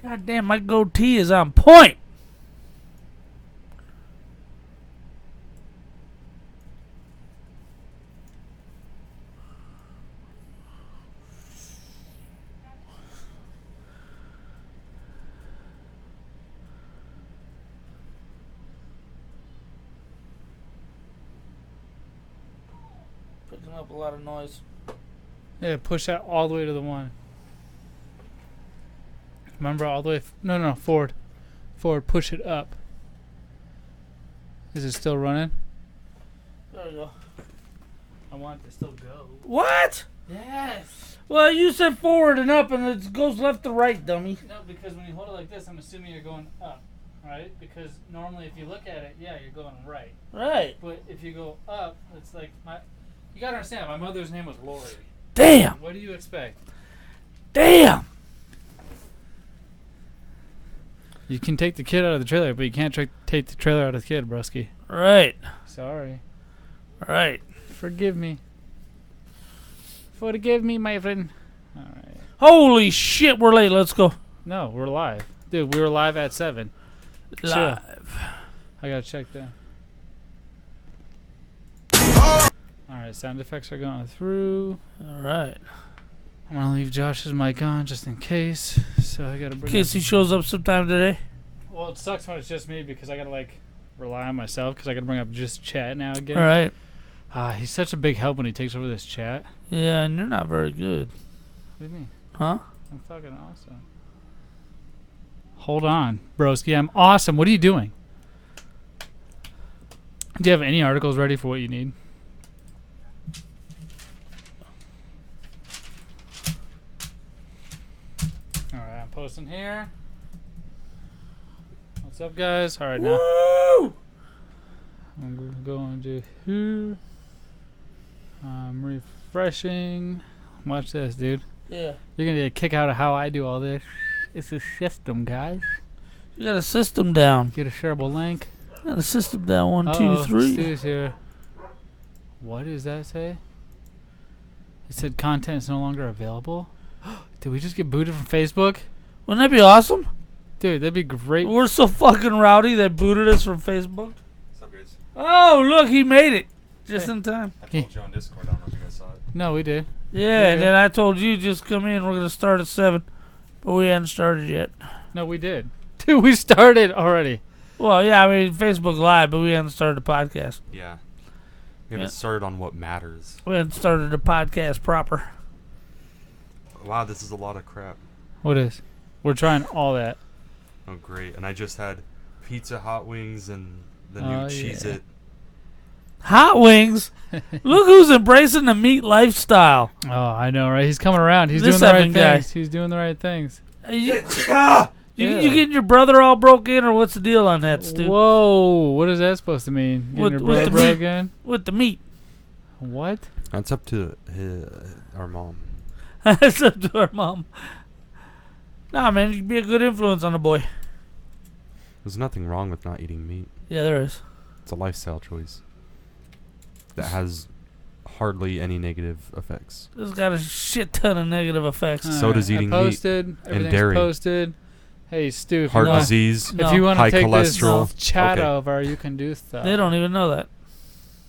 God damn, my goatee is on point. Picking up a lot of noise. Yeah, push that all the way to the one. Remember all the way? No, forward. Forward, push it up. Is it still running? There we go. I want it to still go. What? Yes. Well, you said forward and up, and it goes left to right, dummy. No, because when you hold it like this, I'm assuming you're going up, right? Because normally if you look at it, yeah, you're going right. Right. But if you go up, it's like you gotta understand, my mother's name was Lori. Damn. What do you expect? Damn. You can take the kid out of the trailer, but you can't take the trailer out of the kid, broski. Right. Sorry. Right. Forgive me. Forgive me, my friend. All right. Holy shit, we're late. Let's go. No, we're live. Dude, we were live at 7. Live. Chill. I gotta check that. Alright, sound effects are going through. Alright. I'm gonna leave Josh's mic on just in case. So I gotta bring In case he shows up sometime today. Well, it sucks when it's just me because I gotta like rely on myself because I gotta bring up just chat now again. Alright. He's such a big help when he takes over this chat. Yeah, and you're not very good. What do you mean? Huh? I'm fucking awesome. Hold on, broski. I'm awesome. What are you doing? Do you have any articles ready for what you need? Alright, I'm posting here. What's up, guys? Alright, now Woo! I'm going to here. I'm refreshing. Watch this, dude. Yeah. You're gonna get a kick out of how I do all this. It's a system, guys. You got a system down. Get a shareable link. Got a system down. 1, Uh-oh, 2, 3. Stu's here. What does that say? It said content is no longer available. Did we just get booted from Facebook? Wouldn't that be awesome? Dude, that'd be great. We're so fucking rowdy they booted us from Facebook. What's up, guys? Oh, look, he made it. Just Hey. in time. I told you on Discord. I don't know if you guys saw it. No, we did. Yeah, and Okay. then I told you just come in. We're going to start at 7. But we hadn't started yet. No, we did. Dude, we started already. Well, yeah, I mean, Facebook Live, but we hadn't started the podcast. Yeah. We haven't started on what matters. We hadn't started the podcast proper. Wow, this is a lot of crap. What is? We're trying all that. Oh, great. And I just had pizza, hot wings, and the Oh, new Cheez-It. Hot wings? Look who's embracing the meat lifestyle. Oh, I know, right? He's coming around. He's This doing the right effing guy. things. He's doing the right things. You Yeah. getting your brother all broke in, or what's the deal on that, Stu? Whoa, what is that supposed to mean? Getting With- your with brother the broke meat. again? With the meat. What? That's up to our mom. That's up to our mom. Nah, man, you can be a good influence on the boy. There's nothing wrong with not eating meat. Yeah, there is. It's a lifestyle choice that has hardly any negative effects. It's got a shit ton of negative effects. So does eating meat I posted. Everything's dairy. posted. Hey, Stu, if Heart you, wanna, disease. No. if you want to high take cholesterol. this chat Okay. over, you can do stuff. They don't even know that.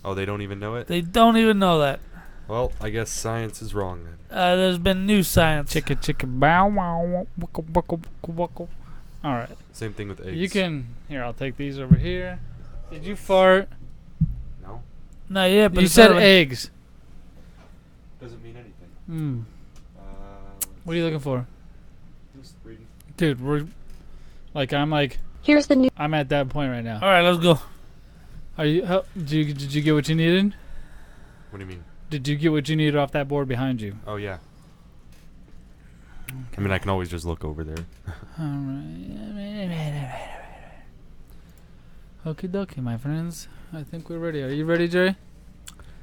Oh, they don't even know it? They don't even know that. Well, I guess science is wrong then. There's been new science. Chicka chicka bow wow wuckle wuckle wuckle. All right. Same thing with eggs. You can. Here, I'll take these over here. Did you fart? No? Not yet, but You it's said not- eggs. Doesn't mean anything. Hmm. What are you looking for? Just reading. Dude, Here's the new. I'm at that point right now. All right, let's go. Are you? Did you get what you needed? What do you mean? Did you get what you needed off that board behind you? Oh, yeah. I mean, I can always just look over there. Alright. Okie dokie, my friends. I think we're ready. Are you ready, Jerry?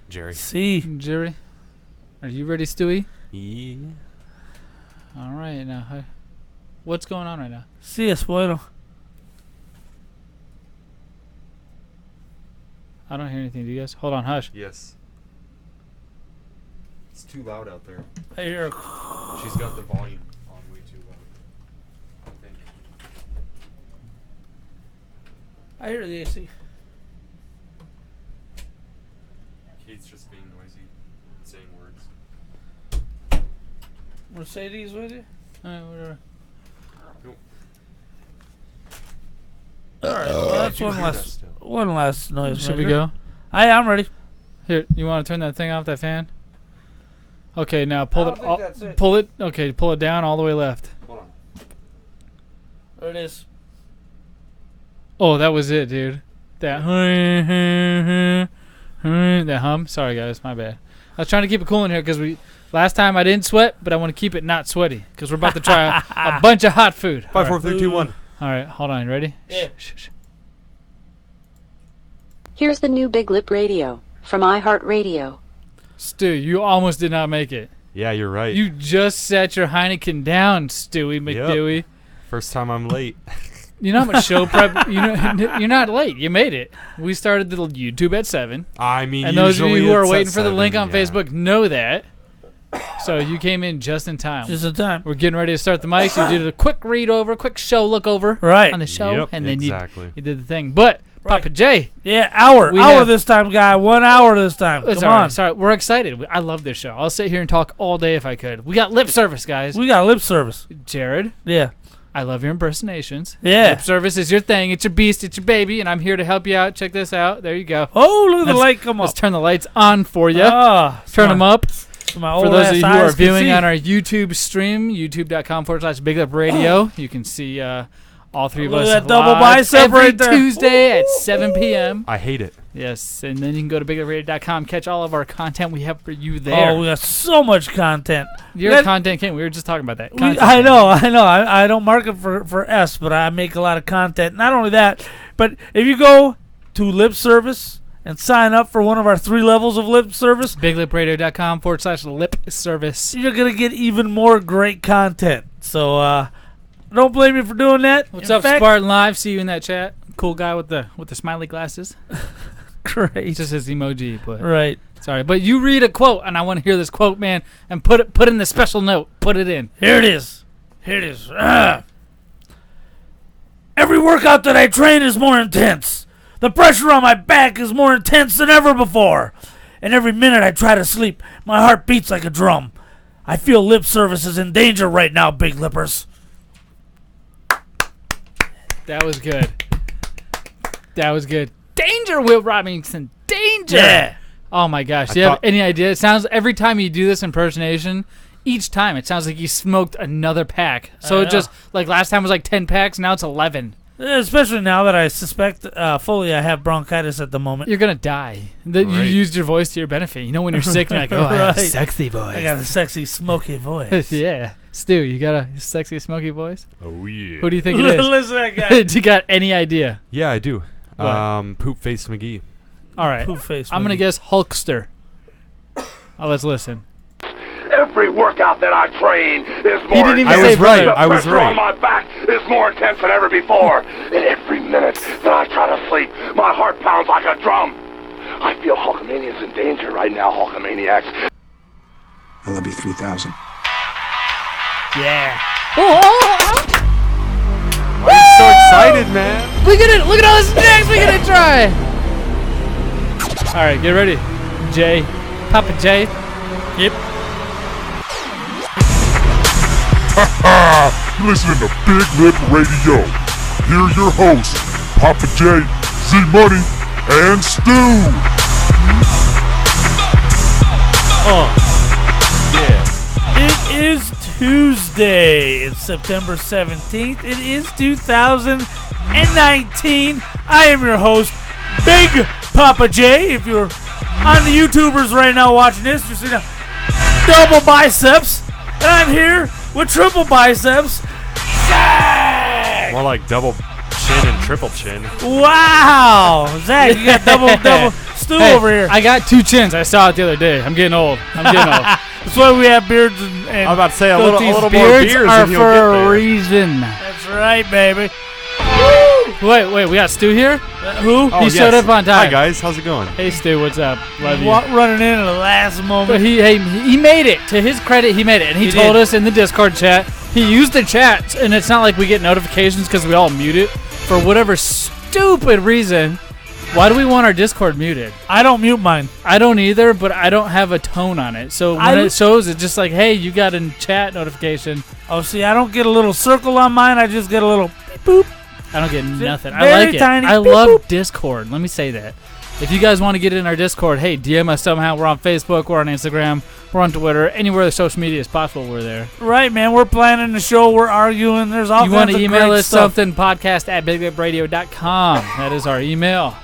Jerry. See. Jerry? Are you ready, Stewie? Yeah. Alright, now. What's going on right now? See us, bueno. I don't hear anything. Do you guys? Hold on, hush. Yes. It's too loud out there. I hear. She's got the volume on way too loud. I think. I hear the AC. Kate's just being noisy, saying words. Mercedes with you? Whatever. Alright, well, that's one last noise. Should we maker. go? I'm ready. Here, you want to turn that thing off, that fan? Okay, now pull I it. don't think that's it. Pull it. Okay, pull it down all the way left. Hold on. There it is. Oh, that was it, dude. That that hum. Sorry, guys, my bad. I was trying to keep it cool in here because last time I didn't sweat, but I want to keep it not sweaty because we're about to try a bunch of hot food. 5, 4, 3, 2, 1. All right, hold on. You ready? Yeah. Shh. Here's the new Big Lip Radio from iHeartRadio. Stu, you almost did not make it. Yeah, you're right. You just set your Heineken down, Stewie McDewey. First time I'm late. You know how much show prep? You're not late. You made it. We started the YouTube at 7. I mean, And those of you who are it's at waiting for the 7, link on yeah. Facebook know that. So you came in just in time. Just in time. We're getting ready to start the mics. You did a quick read over, quick show look over Right. on the show, Yep, and then exactly. you did the thing. But Right. Papa J, Yeah, hour We have- this time, guy. 1 hour this time. it's Come all on. right. Sorry, we're excited. I love this show. I'll sit here and talk all day if I could. We got lip service, guys. We got lip service. Jared, Yeah. I love your impersonations. Yeah. Lip service is your thing. It's your beast. It's your baby, and I'm here to help you out. Check this out. There you go. Oh, look at the Let's- light come Let's up. turn the lights on for you. Ah, Turn them up. My For old those of you who are eyes can viewing see. on our YouTube stream, youtube.com/Big Lip Radio, you can see all three of Look us at that double live bicep every right there. Tuesday at 7 p.m. I hate it. Yes, and then you can go to BigLipRadio.com, catch all of our content we have for you there. Oh, we got so much content. You're a that- content king. We were just talking about that. We, Content I king. know. I don't market for S, but I make a lot of content. Not only that, but if you go to Lip Service and sign up for one of our 3 levels of Lip Service, BigLipRadio.com/lip service. you're going to get even more great content. So don't blame me for doing that. What's In up, fact, Spartan Live? See you in that chat. Cool guy with the smiley glasses. Great. It's just his emoji, but Right. sorry. But you read a quote, and I want to hear this quote, man, and put in the special note. Put it in. Here it is. Here it is. Every workout that I train is more intense. The pressure on my back is more intense than ever before. And every minute I try to sleep, my heart beats like a drum. I feel lip service is in danger right now, big lippers. That was good. That was good. Danger, Will Robinson. Danger. Yeah. Oh my gosh. I Do you have thought- any idea? It sounds every time you do this impersonation, each time it sounds like you smoked another pack. So I it know. just like last time was like 10 packs, now it's 11. Especially now that I suspect fully I have bronchitis at the moment. You're gonna die. You Right. used your voice to your benefit. You know when you're sick, you're like, oh, I have a Right. sexy voice. I got a sexy, smoky voice. Yeah. Stu, you got a sexy, smoky voice? Oh, yeah. Who do you think it is? Listen to that guy. Do you got any idea? Yeah, I do. What? Poop Face McGee. All right. Poof face. I'm gonna movie. guess Hulkster. Let's listen. Every workout that I train is more didn't even I say was right. brother. I was The pressure right. on my back is more intense than ever before. And every minute that I try to sleep, my heart pounds like a drum. I feel Hulkamania's in danger right now, Hulkamaniacs. I love you 3,000. Yeah. Why are you so excited, man? Look at all the snacks we're gonna try. All right, get ready, Jay, Papa Jay. Yep. Listening to Big Lip Radio. Here are your hosts, Papa J, Z-Money, and Stu. It is Tuesday. It's September 17th. It is 2019. I am your host, Big Papa J. If you're on the YouTubers right now watching this, you're seeing double biceps. And I'm here with triple biceps. Zach! More like double chin and triple chin. Wow. Zach, you got double Stu Hey, over here. I got 2 chins. I saw it the other day. I'm getting old. That's why we have beards and I was about to say a goatees. little more Beards beers are and you'll for get a there. reason. That's right, baby. Wait, we got Stu here? Who? Oh, He showed yes. up on time. Hi, guys. How's it going? Hey, Stu, what's up? Love you. Running in at the last But moment. he made it. To his credit, he made it. And he told did. us in the Discord chat. He used the chat, and it's not like we get notifications because we all mute it. For whatever stupid reason. Why do we want our Discord muted? I don't mute mine. I don't either, but I don't have a tone on it. So when it shows, it's just like, hey, you got a chat notification. Oh, see, I don't get a little circle on mine. I just get a little beep boop. I don't get nothing. I Very like it. tiny I beep love boop. Discord. Let me say that. If you guys want to get in our Discord, hey, DM us somehow. We're on Facebook. We're on Instagram. We're on Twitter. Anywhere the social media is possible, we're there. Right, man. We're planning the show. We're arguing. There's all You kinds want to of email great us stuff. something, podcast@biglipradio.com. That is our email.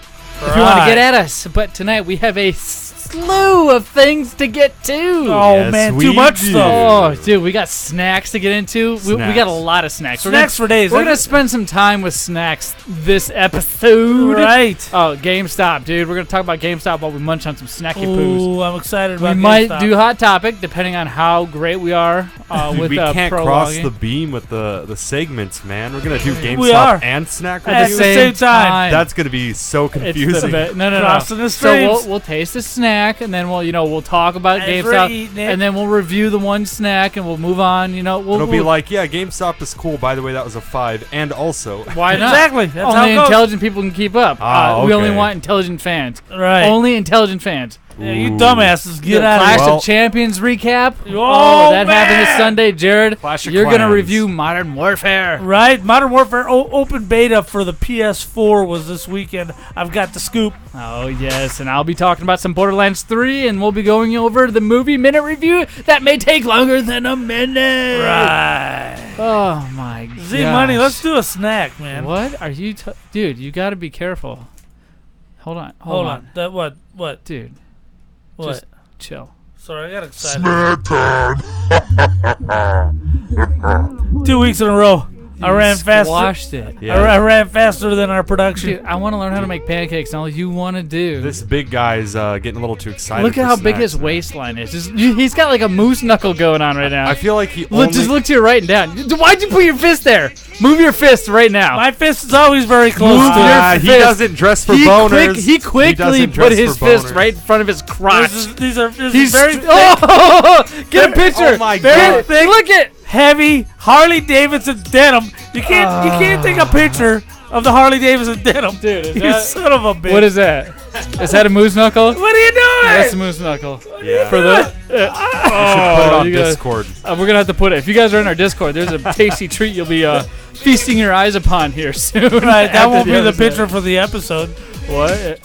If you want to get at us. But tonight we have a slew of things to get to. Oh, Yes, man. we Too much do. stuff. Oh, dude, we got snacks to get into. We got a lot of snacks. Snacks for days. We're going to spend some time with snacks this episode. Right. Oh, GameStop, dude. We're going to talk about GameStop while we munch on some snacky poos. Ooh, I'm excited We about might GameStop. do Hot Topic, depending on how great we are with we can't cross prologuing. the beam with the segments, man. We're gonna do We GameStop are. and snack At review. the same time. That's gonna be so It's confusing. no. Crossing the So streams. we'll taste a snack, and then we'll talk about As we're GameStop, eating it. and then we'll review the one snack, and we'll move on. It'll be like, yeah, GameStop is cool. By the way, that was a 5, and also. why not? Exactly. That's how Only it goes. intelligent people can keep up. Ah, We only okay. want intelligent fans. Right. Only intelligent fans. Yeah, you Ooh. dumbasses, get out Clash of here. Well- of Champions recap. Oh, that happened this man. Sunday, Jared. Clash of You're gonna Clans. review Modern Warfare. Right. Modern Warfare open beta for the PS4 was this weekend. I've got the scoop. Oh yes, and I'll be talking about some Borderlands 3, and we'll be going over the movie minute review that may take longer than a minute. Right. Oh my god. Z Money, let's do a snack, man. What are you, dude? You got to be careful. Hold on. Hold on. That what? What? dude. What? Just chill. Sorry, I got excited. Snack time. 2 weeks in a row. I ran faster. Squashed it. Yeah. I ran faster than our production. Dude, I want to learn how to make pancakes, and all you want to do. This big guy's getting a little too excited. Look at for how big snacks, his man. waistline is. He's got like a moose knuckle going on right now. I feel like he Look, only. just look to your right and down. Why'd you put your fist there? Move your fist right now. My fist is always very close Move to your it. He fist. doesn't dress for he boners. he quickly doesn't put dress his for fist boners. right in front of his crotch. This is He's very thick, get a picture. Oh my very God. thick, Look at. heavy Harley Davidson denim. You can't take a picture of the Harley Davidson denim, Dude, is You that- son of a bitch. What is that? Is that a moose knuckle? What are you doing? That's a moose knuckle. Yeah. For the. Put it Oh, on you guys, Discord. we're gonna have to put it. If you guys are in our Discord, there's a tasty treat you'll be feasting your eyes upon here soon. Right, that after won't be the episode. picture for the episode. What?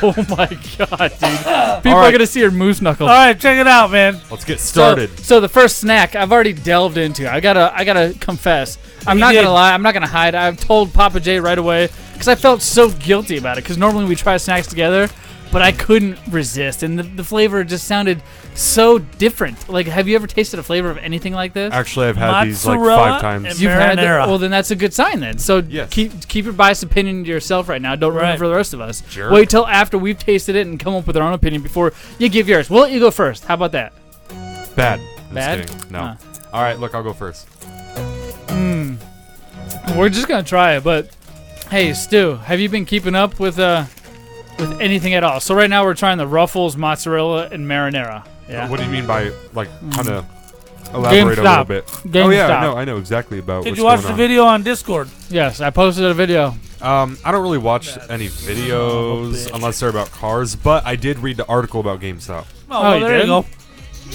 Oh my god, dude! People All are right. gonna see your moose knuckle. All right, check it out, man. Let's get started. So the first snack I've already delved into. I gotta confess. I'm You not did. gonna lie. I'm not gonna hide. I've told Papa J right away because I felt so guilty about it. Because normally we try snacks together, but I couldn't resist, and the flavor just sounded so different. Like, have you ever tasted a flavor of anything like this? Actually, I've had these like Mozzarella 5 times. and You've had marinara. well, then that's a good sign then. So Yes. keep your biased opinion to yourself right now. Don't ruin it Right. for the rest of us. Sure. Wait till after we've tasted it and come up with our own opinion before you give yours. We'll let you go first. How about that? Bad. I'm Bad? just kidding. No. Huh. All right, look, I'll go first. We're just gonna try it, but hey, Stu, have you been keeping up with anything at all? So right now we're trying the Ruffles, mozzarella, and marinara. Yeah. What do you mean by like kind of elaborate a little GameStop. bit? GameStop. Oh yeah, I know exactly about. Did what's you watch going the on. video on Discord? Yes, I posted a video. I don't really watch any Son of videos a bitch. unless they're about cars, but I did read the article about GameStop. Oh, Oh, well, you there did? you go.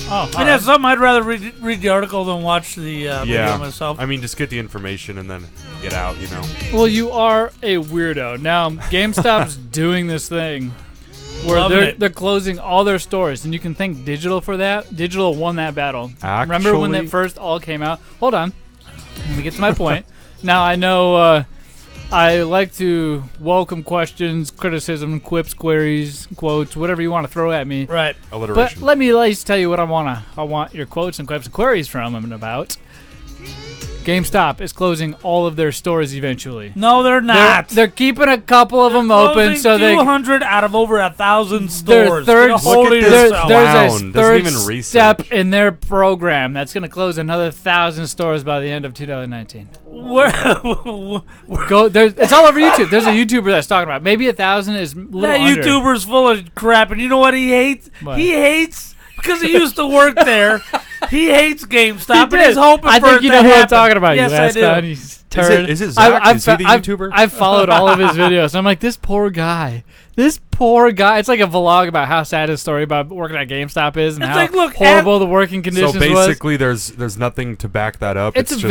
Oh, And that's something I'd rather read the article than watch the video Yeah, myself. I mean, just get the information and then get out. You know. well, you are a weirdo. Now, GameStop's doing this thing where Loving it. they're closing all their stores, and you can thank Digital for that. Digital won that battle. Remember when Actually- that first all came out? Hold on. Let me get to my point. Now, I know I like to welcome questions, criticism, quips, queries, quotes, whatever you want to throw at me. Right. But Alliteration. let me at least tell you what I want your quotes and quips and queries from and about. GameStop is closing all of their stores eventually. No, they're not. They're keeping a couple of them open so they 200 out of over 1,000 their stores. third Get a hold Look of at this yourself. there's a Doesn't third even step research. in their program that's going to close another 1,000 stores by the end of 2019. Where- Go it's all over YouTube. There's a YouTuber that's talking about it. Maybe 1,000 is a little that under. YouTuber's full of crap, and you know what he hates? What? He hates because he used to work there. He hates GameStop, He and did. he's hoping I for think it you to know who I'm happen. talking about. Yes, you I ass do. clown. turd. Is it Zach? Is he the YouTuber? I've followed all of his videos. I'm like, this poor guy. This poor guy. It's like a vlog about how sad his story about working at GameStop is and It's how like, look, horrible the working conditions So was. basically, there's nothing to back that up. It's just,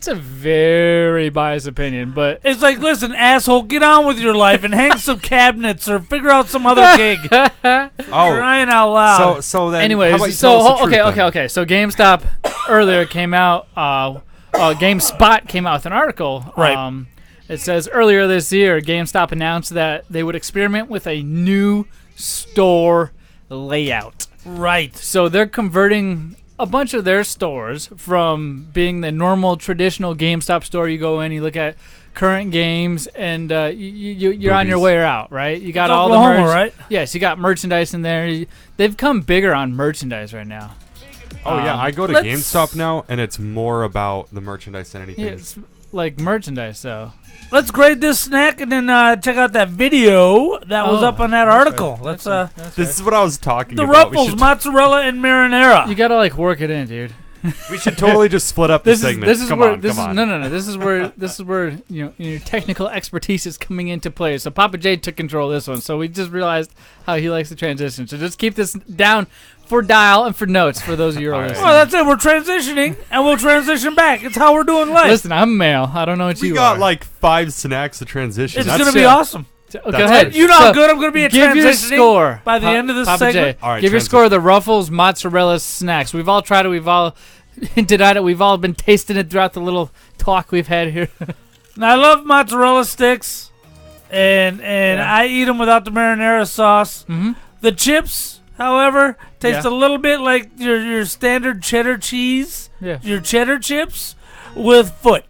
a very biased opinion, but It's like, listen, asshole, get on with your life and hang some cabinets or figure out some other gig. Crying out loud. So then, how about anyways, you so tell us the truth then? okay. So GameStop earlier came out. GameSpot came out with an article. Right. It says earlier this year, GameStop announced that they would experiment with a new store layout. Right. So they're converting a bunch of their stores from being the normal traditional GameStop store. You go in, you look at current games, and you're on your Movies. way out, right? You got It's all Oklahoma, the merch. right? Yes, you got merchandise in there. They've come bigger on merchandise right now. Oh yeah, I go to let's- GameStop now, and it's more about the merchandise than anything. Yeah, it's like merchandise, though. Let's grade this snack and then check out that video that was Oh, up on that that's article. right. Let's This is what I was talking the about. Ruffles, mozzarella, and marinara. You gotta like work it in, dude. We should totally just split up the This is segment. this is come where on, this come is on. no. This is where your technical expertise is coming into play. So Papa J took control of this one. So we just realized how he likes to transition. So just keep this down for dial and for notes for those of you who are All right. listening. Well, that's it. We're transitioning, and we'll transition back. It's how we're doing life. Listen, I'm male. I don't know what We you got are. like 5 snacks to transition. it's That's going to be shit. awesome. Go that's ahead. good. You know how So, good I'm going to be at give your transitioning score by the end of this Papa segment. J. All right, Give your score of the Ruffles mozzarella snacks. We've all tried it. We've all denied it. We've all been tasting it throughout the little talk we've had here. Now, I love mozzarella sticks, and Yeah. I eat them without the marinara sauce. Mhm. The chips, however, taste Yeah. a little bit like your standard cheddar cheese, Yeah. your cheddar chips with foot.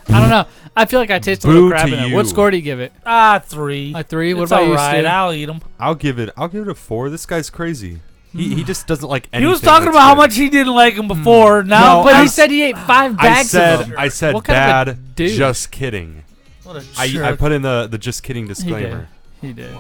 I don't know. I feel like I taste a Boo little crap to in it. you. What score do you give it? 3. A 3? What It's about all you, right. Stu? I'll eat them. I'll give it a 4. This guy's crazy. He just doesn't like anything. He was talking that's about how good. much he didn't like them before. Now, But I he s- said he ate 5 I bags of them. said What kind of a bad. dude? Just kidding. what a I jerk. put in the just kidding He did. disclaimer. He did.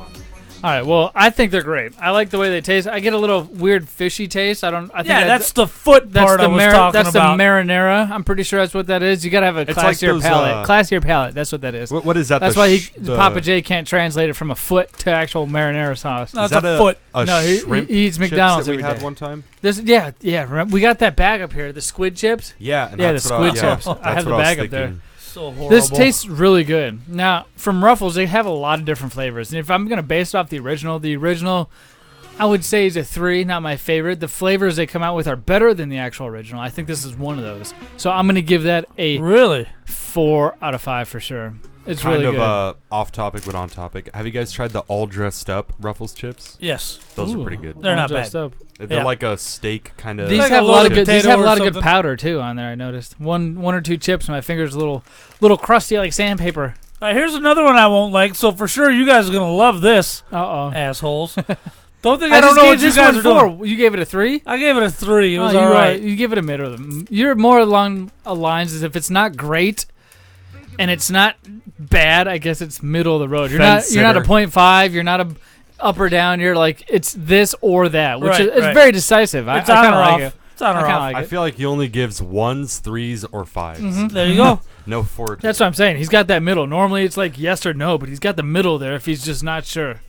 All right. Well, I think they're great. I like the way they taste. I get a little weird fishy taste. I think that's the foot that's part the I was talking that's about. the marinara. I'm pretty sure that's what that is. You gotta have a It's like classier those, palate. Classier palate. That's what that is. What is that? That's the why the- Papa J can't translate it from a foot to actual marinara sauce. No, Is it's that a foot. A No, he shrimp eats chips McDonald's that we every had day. one time. Remember, we got that bag up here, the squid chips. Yeah, and Yeah, that's the what squid I, chips. Yeah, I that's have the what I was bag up there. thinking. So horrible. This tastes really good. Now, from Ruffles, they have a lot of different flavors. And if I'm going to base it off the original, I would say is a 3, not my favorite. The flavors they come out with are better than the actual original. I think this is one of those. So I'm going to give that a Really? 4 out of 5 for sure. It's Kind really of good. off topic, but on topic. Have you guys tried the all dressed up Ruffles chips? Yes. Those Ooh. are pretty good. They're All not dressed bad. up. They're Yeah. like a steak kind of. These Like have a a lot of loaded good. These potato have a or lot of good something. powder too on there. I noticed one or two chips. My fingers a little crusty like sandpaper. All right, here's another one I won't like. So for sure, you guys are gonna love this, Uh oh. assholes. Don't think I don't just know gave what you this guys one are doing. 4. You gave it a 3. I gave it a 3. It was you all right. You give it a middle of them. You're more along lines as if it's not great and it's not bad. I guess it's middle of the road. You're not a Fence-sitter. 0.5. You're not a up or down. You're like it's this or that, which Right, is it's right. very decisive. It's I on kind or of off. like it. It's on I or kind of off. like I it. feel like he only gives 1s, 3s, or 5s. There you go. No 4. That's what I'm saying. He's got that middle. Normally it's like yes or no, but he's got the middle there if he's just not sure.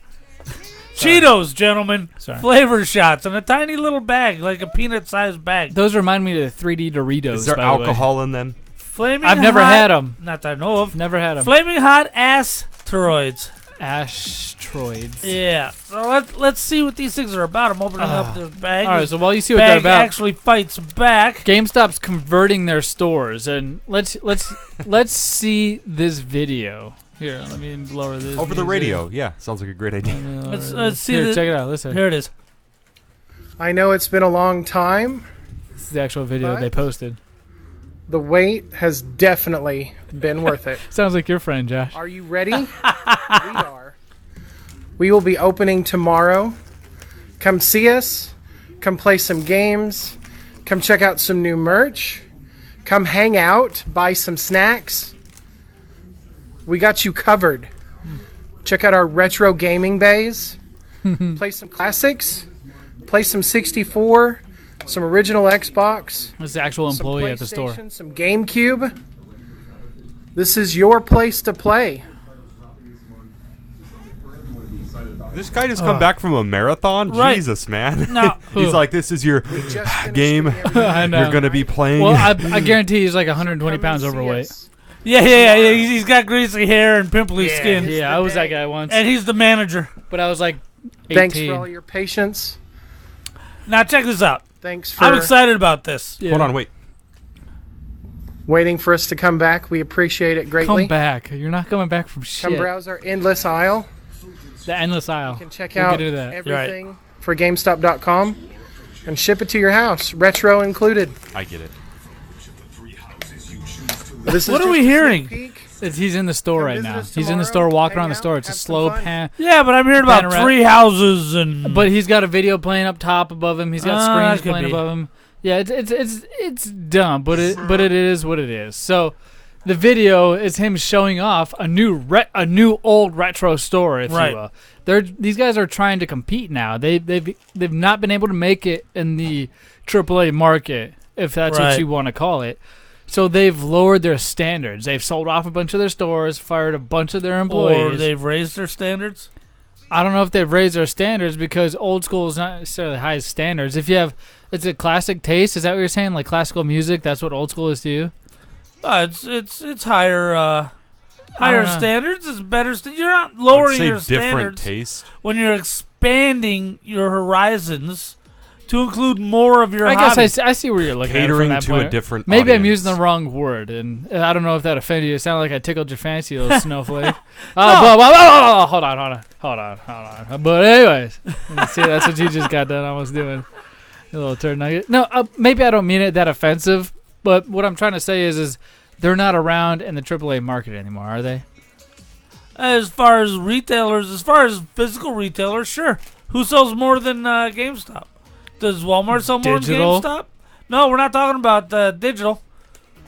Cheetos, gentlemen. Sorry. Flavor shots in a tiny little bag, like a peanut-sized bag. Those remind me of the 3D Doritos. Is there by the way. alcohol in them? Flaming I've never hot, had them. Not that I know of. Never had them. Flaming hot asteroids. Asteroids. Yeah. So let's see what these things are about. I'm opening up this bag. All right, This so while you see what they're bag about, actually fights back. GameStop's converting their stores, and let's see this video. Here, let me lower this. Over the music. radio. Yeah, sounds like a great idea. Let's see Here, the- check it out. Listen. Here it is. I know it's been a long time. This is the actual video What? they posted. The wait has definitely been worth it. Sounds like your friend, Josh. Are you ready? We are. We will be opening tomorrow. Come see us. Come play some games. Come check out some new merch. Come hang out. Buy some snacks. We got you covered. Check out our retro gaming bays. Play some classics. Play some 64. Some original Xbox. This is the actual Some employee at the store. PlayStation, some GameCube. This is your place to play. This guy just come back from a marathon? Right. Jesus, man. No. He's like, this is your Just finished game. doing everything. I know. You're going to be playing. Well, I guarantee he's like 120 Come pounds and see overweight. us. Yeah. He's got greasy hair and pimply skin. Yeah, I was that guy once. And he's the manager. But I was like 18. Thanks for all your patience. Now check this out. Thanks for I'm excited about this. Yeah. Hold on, wait. waiting for us to come back. We appreciate it greatly. Come back. You're not coming back from shit. Come browse our endless aisle. The endless aisle. You can check We'll out get into that. everything for Gamestop.com and ship it to your house, retro included. I get it. This is What are just we a sneak hearing? peek. He's in the store Come right visit now. us He's in the tomorrow, store, walking hang around the out, store. It's a have some slow fun. pan. Yeah, but I'm hearing about Panorama- three houses and. But he's got a video playing up top above him. He's got that screens could playing be. above him. Yeah, it's dumb, but it is what it is. So, the video is him showing off a new old retro store, if Right. you will. These guys are trying to compete now. They've not been able to make it in the AAA market, if that's what Right. you want to call it. So they've lowered their standards. They've sold off a bunch of their stores, fired a bunch of their employees. Or they've raised their standards. I don't know if they've raised their standards because old school is not necessarily high standards. If you have, it's a classic taste. Is that what you're saying? Like classical music, that's what old school is to you? It's higher know. standards. It's better. You're not I'd lowering say your different standards taste. when you're expanding your horizons to include more of your I hobby. guess I see where you're looking Catering at it to from that a point. different Maybe I'm audience. using the wrong word, and I don't know if that offended you. It sounded like I tickled your fancy, little snowflake. Hold on. But anyways, see, that's what you just got done almost doing. A little turd nugget. No, maybe I don't mean it that offensive, but what I'm trying to say is they're not around in the AAA market anymore, are they? As far as retailers, as far as physical retailers, sure. Who sells more than GameStop? Does Walmart sell more Digital? than GameStop? No, we're not talking about digital.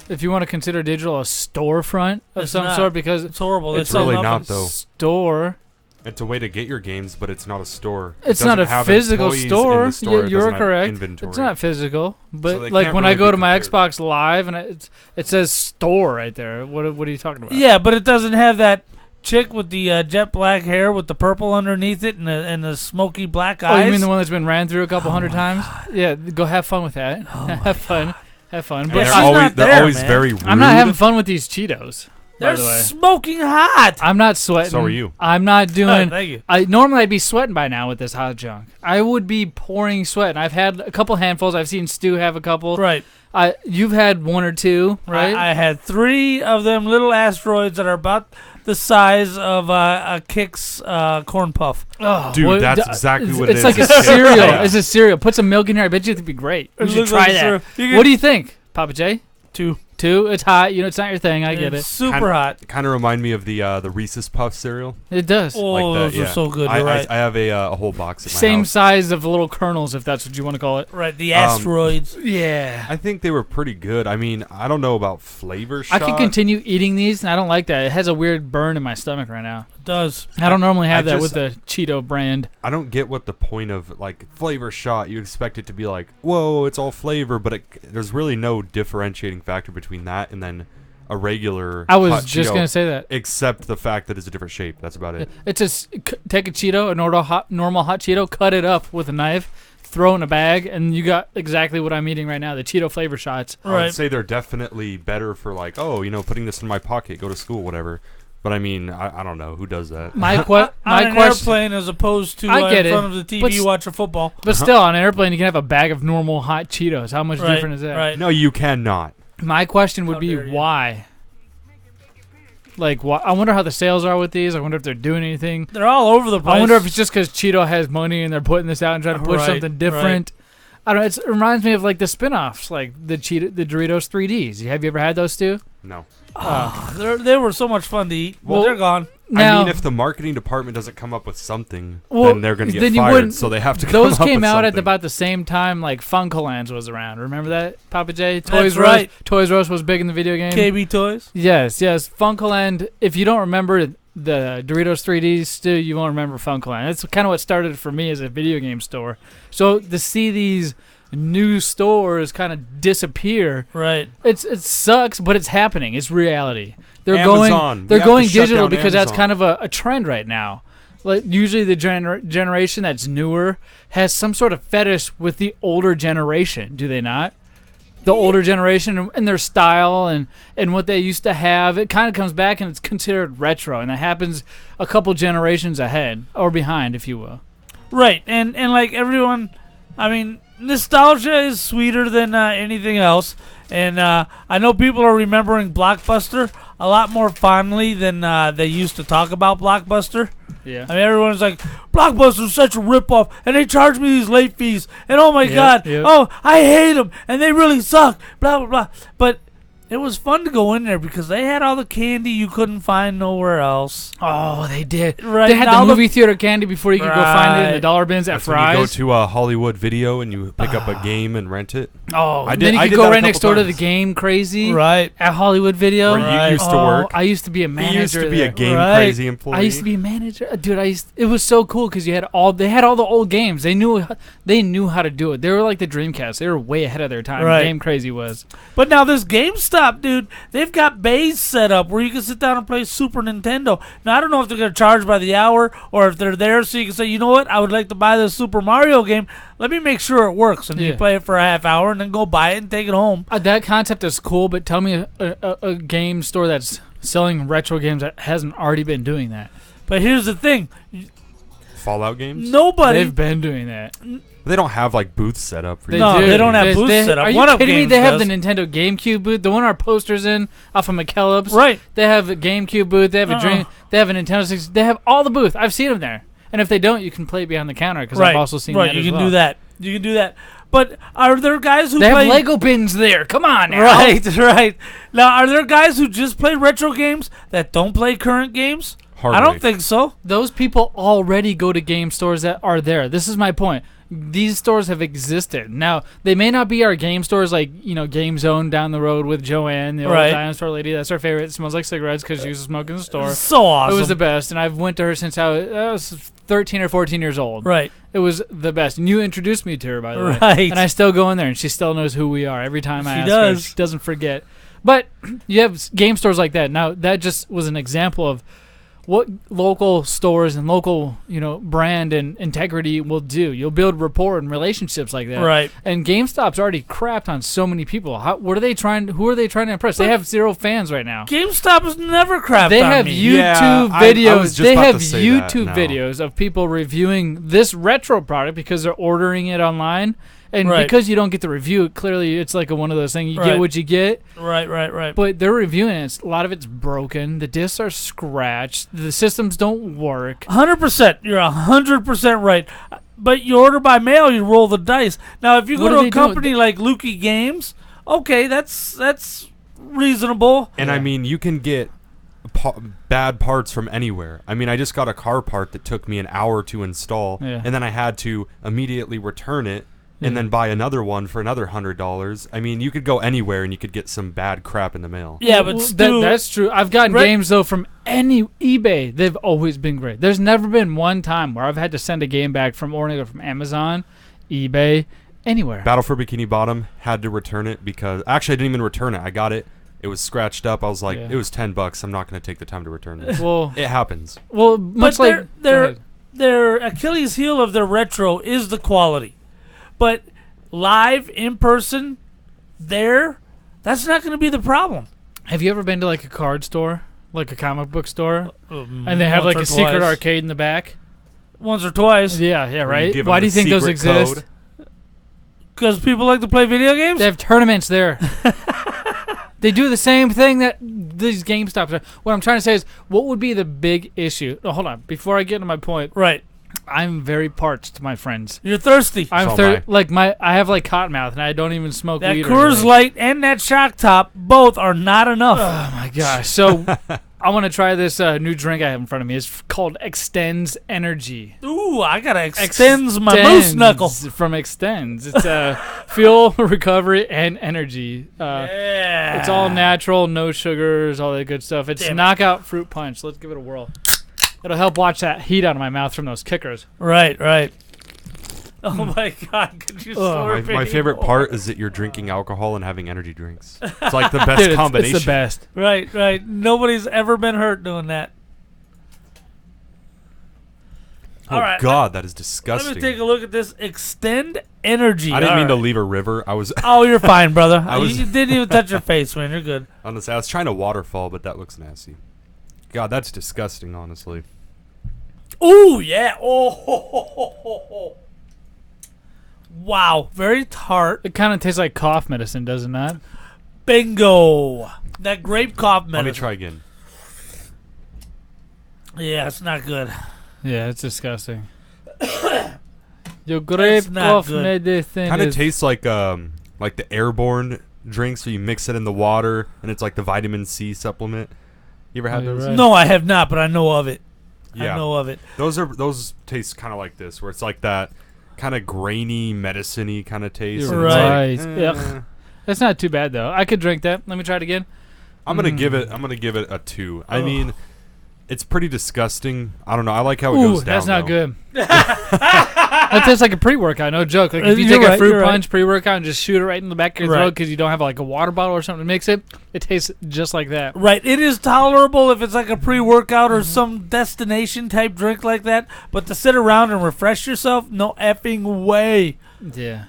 If you want to consider digital a storefront of It's some not. sort, because It's horrible. They It's sell really nothing. not, though. store. It's a way to get your games, but it's not a store. It It's not doesn't a have physical employees in store. the store. It You're doesn't have correct. inventory. It's not physical, but So they like can't when really I go be to my compared. Xbox Live and it says store right there. What are you talking about? Yeah, but it doesn't have that chick with the jet black hair with the purple underneath it and the smoky black Oh, eyes. you mean the one that's been ran through a couple hundred times? Yeah, go have fun with that. Have fun. Have fun. And But she's they're always, not they're there, always man. very rude. I'm not having fun with these Cheetos. By They're the way, smoking hot. I'm not sweating. So are you. I'm not doing. Thank you. Normally I'd be sweating by now with this hot junk. I would be pouring sweat. And I've had a couple handfuls. I've seen Stu have a couple. Right. You've had one or two, right? I had 3 of them little asteroids that are about the size of a Kix corn puff. Oh, Dude, that's exactly what it it's is. like a It's just- cereal. Yeah. It's a cereal. Put some milk in here. I bet you it'd be great. You It should looks try like a that. cereal. You What can- do you think, Papa J? 2. 2? It's hot. You know, it's not your thing. I get it. It's super hot. Kind of remind me of the Reese's Puff cereal. It does. Oh, Like that, those yeah. are so good. I, You're right. I have a whole box at my Same house. size of little kernels, if that's what you want to call it. Right, the asteroids. Yeah. I think they were pretty good. I mean, I don't know about flavor shot. I could continue eating these, and I don't like that. It has a weird burn in my stomach right now. It does. I don't normally have I that just- with the Cheeto brand. I don't get what the point of like flavor shot. You expect it to be like, whoa, it's all flavor, but there's really no differentiating factor between that and then a regular. I was hot just Cheeto, going to say that. except the fact that it's a different shape. That's about it. It's just take a Cheeto, a normal hot Cheeto, cut it up with a knife, throw it in a bag, and you got exactly what I'm eating right now, the Cheeto flavor shots. I would say they're definitely better for like, oh, putting this in my pocket, go to school, whatever. But I mean, I don't know who does that. My on question, an airplane as opposed to I get in it, front of the TV but watching football. but still, on an airplane, you can have a bag of normal hot Cheetos. How much Right, different is that? right. No, you cannot. My question would How be dare you. why. Like, I wonder how the sales are with these. I wonder if they're doing anything. They're all over the place. I wonder if it's just because Cheeto has money and they're putting this out and trying to push Right, something different. I don't know. It reminds me of like the spin-offs, like the Doritos 3Ds. Have you ever had those too? No. They were so much fun to eat. Well, they're gone. Now, I mean, if the marketing department doesn't come up with something, Well, then they're going to get then you fired. wouldn't- So they have to come those up came with out at something. about the same time like Funkolands was around. Remember that, Papa J? That's Toys R Us. right. Toys R Us was big in the video game. KB Toys. Yes. Funkoland. If you don't remember the Doritos 3Ds, still you won't remember Funkoland. That's kind of what started it for me as a video game store. So to see these new stores kind of disappear. Right. It sucks, but it's happening. It's reality. They're Amazon. They're We have to going shut digital down because that's Amazon. kind of a trend right now. Like usually the generation that's newer has some sort of fetish with the older generation, do they not? The older generation and their style and what they used to have, it kind of comes back and it's considered retro, and that happens a couple generations ahead or behind, if you will. Right. And like everyone, I mean, nostalgia is sweeter than anything else. And I know people are remembering Blockbuster a lot more fondly than they used to talk about Blockbuster. Yeah. I mean, everyone's like, Blockbuster's such a ripoff, and they charge me these late fees, and oh my God, oh, I hate them, and they really suck, blah, blah, blah. But it was fun to go in there because they had all the candy you couldn't find nowhere else. Oh, they did. Right. They had now the movie theater candy before you could go find it in the dollar bins at That's when you go Fry's. to a Hollywood Video and you pick up a game and rent it. Oh, I then did- you I could did go that a right next couple door to the times. Game Crazy Right. at Hollywood Video. Where you used to Oh, work. I used to be a manager. He used to be there. a Game Right. Crazy employee. I used to be a manager, dude. It was so cool because they had all the old games. They knew how to do it. They were like the Dreamcast. They were way ahead of their time. Right. Game Crazy was. But now this GameStop, dude, they've got bays set up where you can sit down and play Super Nintendo. Now, I don't know if they're going to charge by the hour or if they're there so you can say, you know what, I would like to buy this Super Mario game. Let me make sure it works. And you Yeah. play it for a half hour and then go buy it and take it home. That concept is cool, but tell me a game store that's selling retro games that hasn't already been doing that. But here's the thing. Fallout games? Nobody... They've been doing that. They don't have like booths set up for you. No, they don't have booths set up. Are you One Up kidding me? Games They have does. the Nintendo GameCube booth, the one our posters in off of McKellips. Right. They have a GameCube booth. They have a Dream. They have a Nintendo 60. They have all the booth. I've seen them there. And if they don't, you can play behind the counter because I've also seen that you as can well. do that. You can do that. But are there guys who They play... have Lego bins there. Come on now. Right. Now, are there guys who just play retro games that don't play current games? Hardly. I don't think so. Those people already go to game stores that are there. This is my point. These stores have existed. Now, they may not be our game stores like, Game Zone down the road with Joanne, the old Right. dinosaur lady. That's our favorite. It smells like cigarettes because she used to smoke in the store. So awesome. It was the best, and I've went to her since I was 13 or 14 years old. Right. It was the best. And you introduced me to her, by the way. Right. And I still go in there, and she still knows who we are. Every time I She ask does. her, she doesn't forget. But you have game stores like that. Now, that just was an example of what local stores and local, brand and integrity will do. You'll build rapport and relationships like that. Right. And GameStop's already crapped on so many people. Who are they trying to impress? They have 0 fans right now. GameStop has never crapped They on have me. YouTube I videos. was just They about have to say that YouTube now. videos of people reviewing this retro product because they're ordering it online. And Right. because you don't get the review, clearly it's like one of those things. You Right. get what you get. Right. But they're reviewing it. A lot of it's broken. The discs are scratched. The systems don't work. 100%. You're 100% right. But you order by mail, you roll the dice. Now, if you What go are to they a doing? company like Lukey Games, okay, that's reasonable. And I mean, you can get bad parts from anywhere. I mean, I just got a car part that took me an hour to install, Yeah. and then I had to immediately return it and then buy another one for another $100. I mean, you could go anywhere and you could get some bad crap in the mail. Yeah, but Well, Stu, that's true. I've gotten Right. games though from any eBay. They've always been great. There's never been one time where I've had to send a game back from ordering it from Amazon, eBay, anywhere. Battle for Bikini Bottom, had to return it because actually I didn't even return it. I got it. It was scratched up. I was like, Yeah. it was $10. I'm not going to take the time to return this. Well, It happens. much but like their Achilles heel of their retro is the quality. But live, in person, that's not going to be the problem. have you ever been to like a card store, like a comic book store, and they have like a Once or secret twice. arcade in the back? Once or twice. Yeah, Where you right. give Why them do you the think those secret exist? code. Because people like to play video games? They have tournaments there. They do the same thing that these GameStops are. What I'm trying to say is, what would be the big issue? Oh, hold on. Before I get to my point, Right. I'm very parched, my friends. You're thirsty. I'm So am I have like cotton mouth, and I don't even smoke That weed. or Coors anything. Light and that Shock Top both are not enough. Oh my gosh! So I want to try this new drink I have in front of me. It's called Extends Energy. Ooh, I gotta extends my moose knuckle. From Extends. It's fuel, recovery, and energy. Yeah. It's all natural, no sugars, all that good stuff. It's Damn it. knockout fruit punch. Let's give it a whirl. It'll help watch that heat out of my mouth from those kickers. Right. Oh my God! Could you My slurp favorite anymore? part is that you're drinking alcohol and having energy drinks. It's like the best Dude, combination. it's the best. Right, right. Nobody's ever been hurt doing that. Oh All right, God, that is Let disgusting. me take a look at this Extend Energy. I didn't All mean to right. leave a river. I was Oh, you're fine, brother. I was- You didn't even touch your face, man. You're good. honestly, I was trying to waterfall, but that looks nasty. God, that's disgusting. Honestly, Ooh, yeah. Oh, ho, ho, ho, ho, ho. Wow. Very tart. It kind of tastes like cough medicine, does it not? Bingo. That grape cough medicine. let me try again. Yeah, it's not good. Yeah, it's disgusting. Your grape not cough good. medicine Kind of is... tastes like the airborne drinks where you mix it in the water and it's like the vitamin C supplement. You ever had you're those? right. No, I have not, but I know of it. Yeah. I know of it. Those taste kind of like this, where it's like that kind of grainy, medicine-y kind of taste. You're and it's Right. like, right. Ugh. That's not too bad though. I could drink that. Let me try it again. I'm gonna give it a 2. I mean, it's pretty disgusting. I don't know. I like how it Ooh, goes down. that's not though. good. That tastes like a pre-workout. No joke. Like if you You're take a right, fruit you're right. punch pre-workout and just shoot it right in the back of your Right. throat because you don't have like a water bottle or something to mix it, it tastes just like that. Right. It is tolerable if it's like a pre-workout Mm-hmm. or some destination type drink like that. But to sit around and refresh yourself, no effing way. Yeah.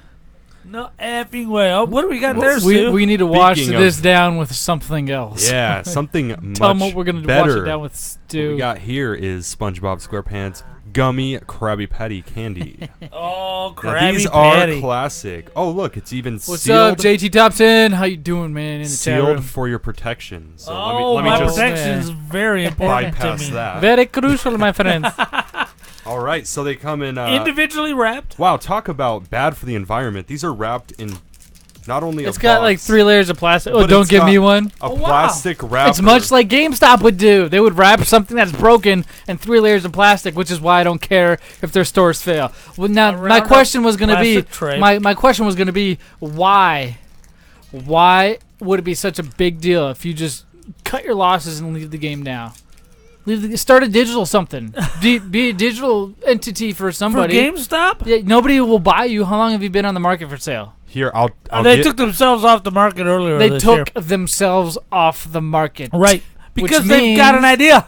No effing way. Oh, what do we got there, We, Stu? we need to wash Speaking this of- down with something else. Yeah, something Tell them much what we're gonna better. wash it down with, What Stu. we got here is SpongeBob SquarePants Gummy Krabby Patty Candy. Oh, Now, Krabby these Patty. are classic. Oh, look, it's even What's sealed. up, JT Thompson? How you doing, man? In the chat Sealed room. for your protection. So Oh, let me my just protection is very important to bypass me. that. Very crucial, my friends. All right, so they come in. Individually wrapped. Wow, talk about bad for the environment. These are wrapped in not only It's a got box, like 3 layers of plastic. Oh, but don't it's give got me one. a wow. plastic wrapper. It's much like GameStop would do. They would wrap something that's broken in 3 layers of plastic, which is why I don't care if their stores fail. Well, now my Around question was going to be plastic tray. my question was going to be why would it be such a big deal if you just cut your losses and leave the game now? Start a digital something. Be a digital entity for For somebody. GameStop? Yeah, nobody will buy you. How long have you been on the market for sale? Here, I'll They get, took themselves off the market earlier They this took year. themselves off the market. Right. Which Because they've got an means- idea.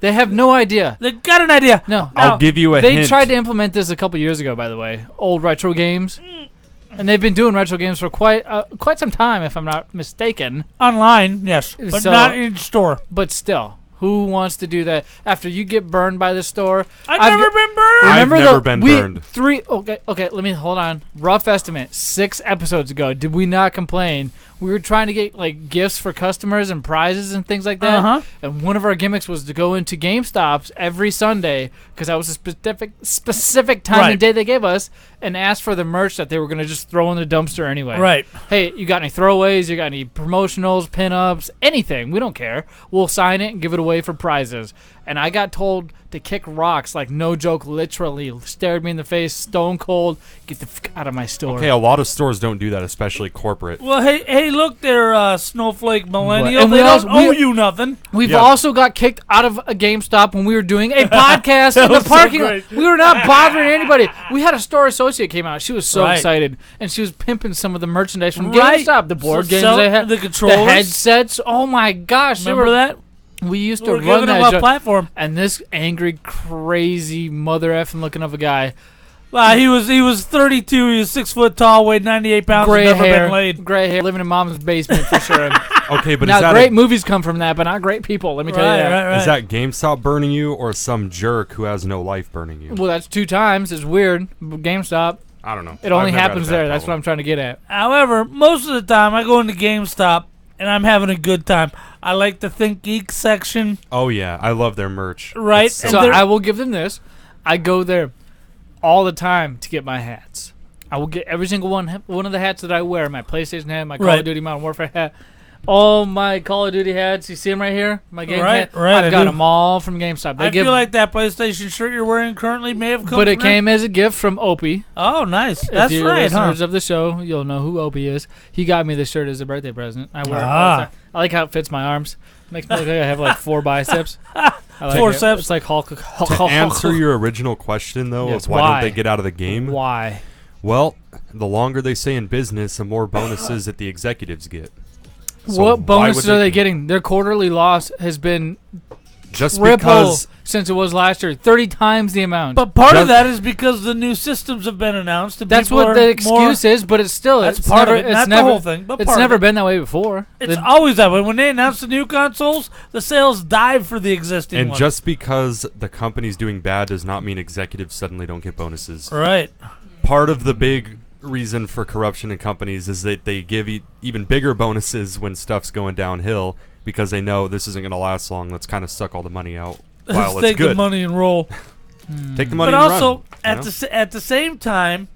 They have no idea. They've got an idea. No. I'll give you a They hint. tried to implement this a couple years ago, by the way. Old retro games. And they've been doing retro games for quite some time, if I'm not mistaken. Online, yes. But So- not in store. But still, who wants to do that after you get burned by the store? I've I've never g- been burned. I've Remember never been burned. Okay, let me hold on. Rough estimate, 6 episodes ago, did we not complain? We were trying to get like gifts for customers and prizes and things like that. Uh-huh. And one of our gimmicks was to go into GameStops every Sunday because that was a specific time Right. and day they gave us, and ask for the merch that they were going to just throw in the dumpster anyway. Right. Hey, you got any throwaways? You got any promotionals, pinups, anything? We don't care. We'll sign it and give it away for prizes. And I got told to kick rocks, like no joke, literally stared me in the face, stone cold. Get the fuck out of my store. Okay, a lot of stores don't do that, especially corporate. Well, hey, look there, Snowflake Millennial. And we They also- don't owe we- you nothing. We've Yeah. also got kicked out of a GameStop when we were doing a podcast in the was so parking lot. great. We were not bothering anybody. We had a store associate came out. She was so Right. excited, and she was pimping some of the merchandise from Right. GameStop. The board So games sell they had, the controllers. headsets. Oh my gosh! they Remember were- that? We used to We're run giving them that a joint. platform. And this angry, crazy, mother effing looking of a guy, He was 32. He was 6 foot tall, weighed 98 pounds. gray Never hair, been laid. gray hair, living in mom's basement for sure. Okay, but Now, is that great movies come from that, but not great people. Let me tell you that. Right. is that GameStop burning you or some jerk who has no life burning you? Well, that's 2 times. It's weird. GameStop. I don't know. It only I've never had happens a bad there. That's what problem. I'm trying to get at. However, most of the time I go into GameStop and I'm having a good time. I like the Think Geek section. Oh yeah, I love their merch. Right, It's and So they're- I will give them this. I go there all the time to get my hats. I will get every single one of the hats that I wear. My PlayStation hat, my Call Right. of Duty Modern Warfare hat. All my Call of Duty hats. You see them right here? My game Right, hat. right, I I've got do. them all from GameStop. They I give, feel like that PlayStation shirt you're wearing currently may have come but it from them. came as a gift from Opie. Oh, nice. That's if you're right, huh? listeners of the show, you'll know who Opie is. He got me this shirt as a birthday present. I wear it all Ah. the time. I like how it fits my arms. Makes me look like I have like 4 biceps. I like Forceps. it. It's like Hulk. To answer your original question though, Yes, of why why? don't they get out of the game? Why? Well, the longer they stay in business, the more bonuses that the executives get. So What why bonuses would are they getting? Their quarterly loss has been Just triple because since it was last year. 30 times the amount. But part Just- of that is because the new systems have been announced. And that's people what are the excuse more, is, but it's still That's it's part never, of it, it's not never, the whole thing. But it's part never of it. been that way before. It's always that way. When they announce the new consoles, the sales dive for the existing And ones. just because the company's doing bad does not mean executives suddenly don't get bonuses. Right. Part of the big reason for corruption in companies is that they give even bigger bonuses when stuff's going downhill because they know this isn't going to last long. Let's kind of suck all the money out while Let's it's take good. the money and roll. Take the money But and also, run. at the same time,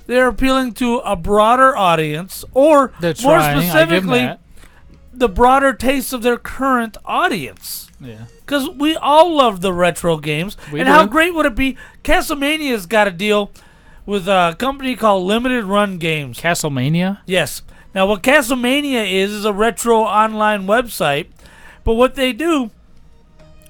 they're appealing to a broader audience, or They're more trying. I give 'em specifically, that. the broader taste of their current audience. Yeah. Because we all love the retro games. We and do. how great would it be? Castlemania's got a deal with a company called Limited Run Games. Castlemania? Yes. Now, what Castlemania is a retro online website, but what they do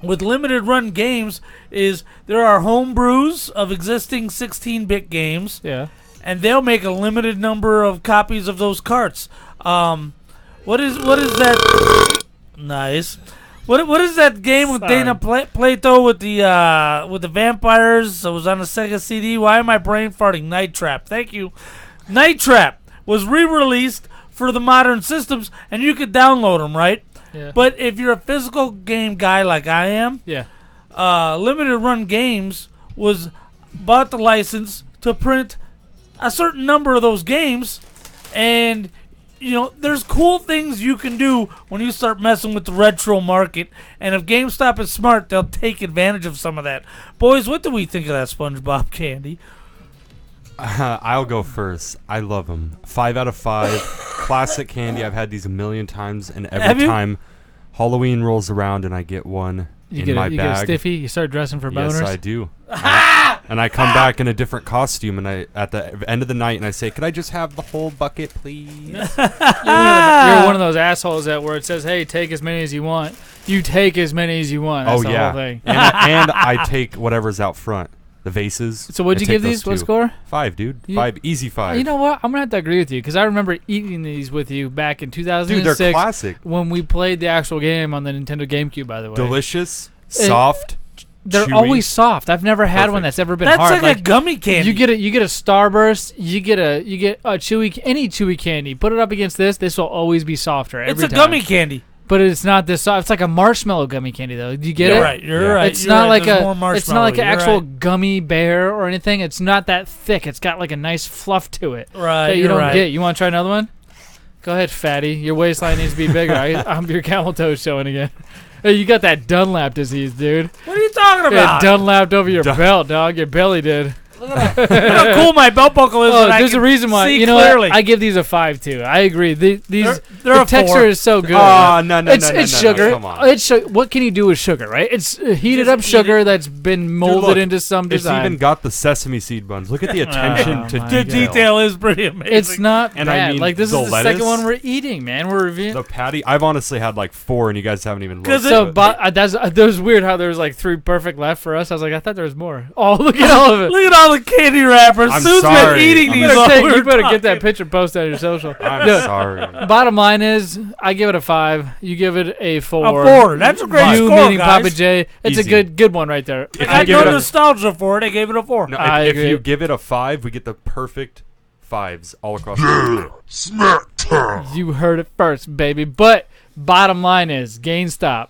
with Limited Run Games is there are homebrews of existing 16-bit games, Yeah. and they'll make a limited number of copies of those carts. What is that? Nice. What is that game with Dana Plato with the vampires? It was on the Sega CD. Why am I brain farting? Night Trap. Thank you. Night Trap was re-released for the modern systems, and you could download them, right? Yeah. But if you're a physical game guy like I am, Yeah. Limited Run Games bought the license to print a certain number of those games, and there's cool things you can do when you start messing with the retro market, and if GameStop is smart, they'll take advantage of some of that. Boys, what do we think of that SpongeBob candy? I'll go first. I love them. 5 out of 5. Classic candy. I've had these a million times, and Have every you? time Halloween rolls around and I get one in my You bag. get a stiffy, you start dressing for boners. Yes, I do. And I come back in a different costume, and I at the end of the night, and I say, "Could I just have the whole bucket, please?" You're one of those assholes that where it says, "Hey, take as many as you want." You take as many as you want. That's Oh the yeah, whole thing. and I take whatever's out front, the vases. So what'd I you take give those these? What too. score? 5, dude. You- 5, easy 5. You know what? I'm gonna have to agree with you because I remember eating these with you back in 2006 dude, they're classic. when we played the actual game on the Nintendo GameCube. By the way, Delicious, soft. They're chewy. always soft. I've never had one Perfect. that's ever been That's hard. like a gummy candy. You get a Starburst. You get a chewy any chewy candy. Put it up against this. This will always be softer. It's Every a time. gummy candy. But it's not this soft. It's like a marshmallow gummy candy though. Do you get You're it? right. You're right. It's you're not right. like There's a. more It's not like an marshmallow. actual You're right. gummy bear or anything. It's not that thick. It's got like a nice fluff to it. Right, That you you're don't right. get. You want to try another one? Go ahead, fatty. Your waistline needs to be bigger. I'm your camel toe showing again. Hey, you got that Dunlap disease, dude. What are you talking Yeah, about? Dunlapped over your belt, dog. Your belly did. Look how cool my belt buckle is. Oh, that I there's a can reason why. see You know clearly. what? I give these a 5 too. I agree. They're They're the a texture 4. is so good. Oh, no, it's sugar. Come on. It's what can you do with sugar, right? It's heated Just up eat sugar it. that's been molded look, into some It's design. even got the sesame seed buns. Look at the attention Oh to my The detail. detail is pretty amazing. It's not And I bad. mean, like this the is the second lettuce- one we're eating, man. We're reviewing. The patty. I've honestly had like 4, and you guys haven't even looked. 'Cause So, it- that was weird how there was like 3 perfect left for us. I was like, I thought there was more. Oh, look at all of it. Look at all the candy wrappers. I'm Sue's sorry. been eating I'm these You all better, we're you better get that talking. picture posted on your social. I'm No, sorry. Bottom line is, I give it a 5. You give it a 4. A 4. That's a great You score, meeting guys. Papa J. It's Easy. a good one right there. If I you had give no it a- nostalgia for it. I gave it a 4. No, I if you agree. give it a 5, we get the perfect 5s all across the board. Smack time. You heard it first, baby. But bottom line is, GameStop,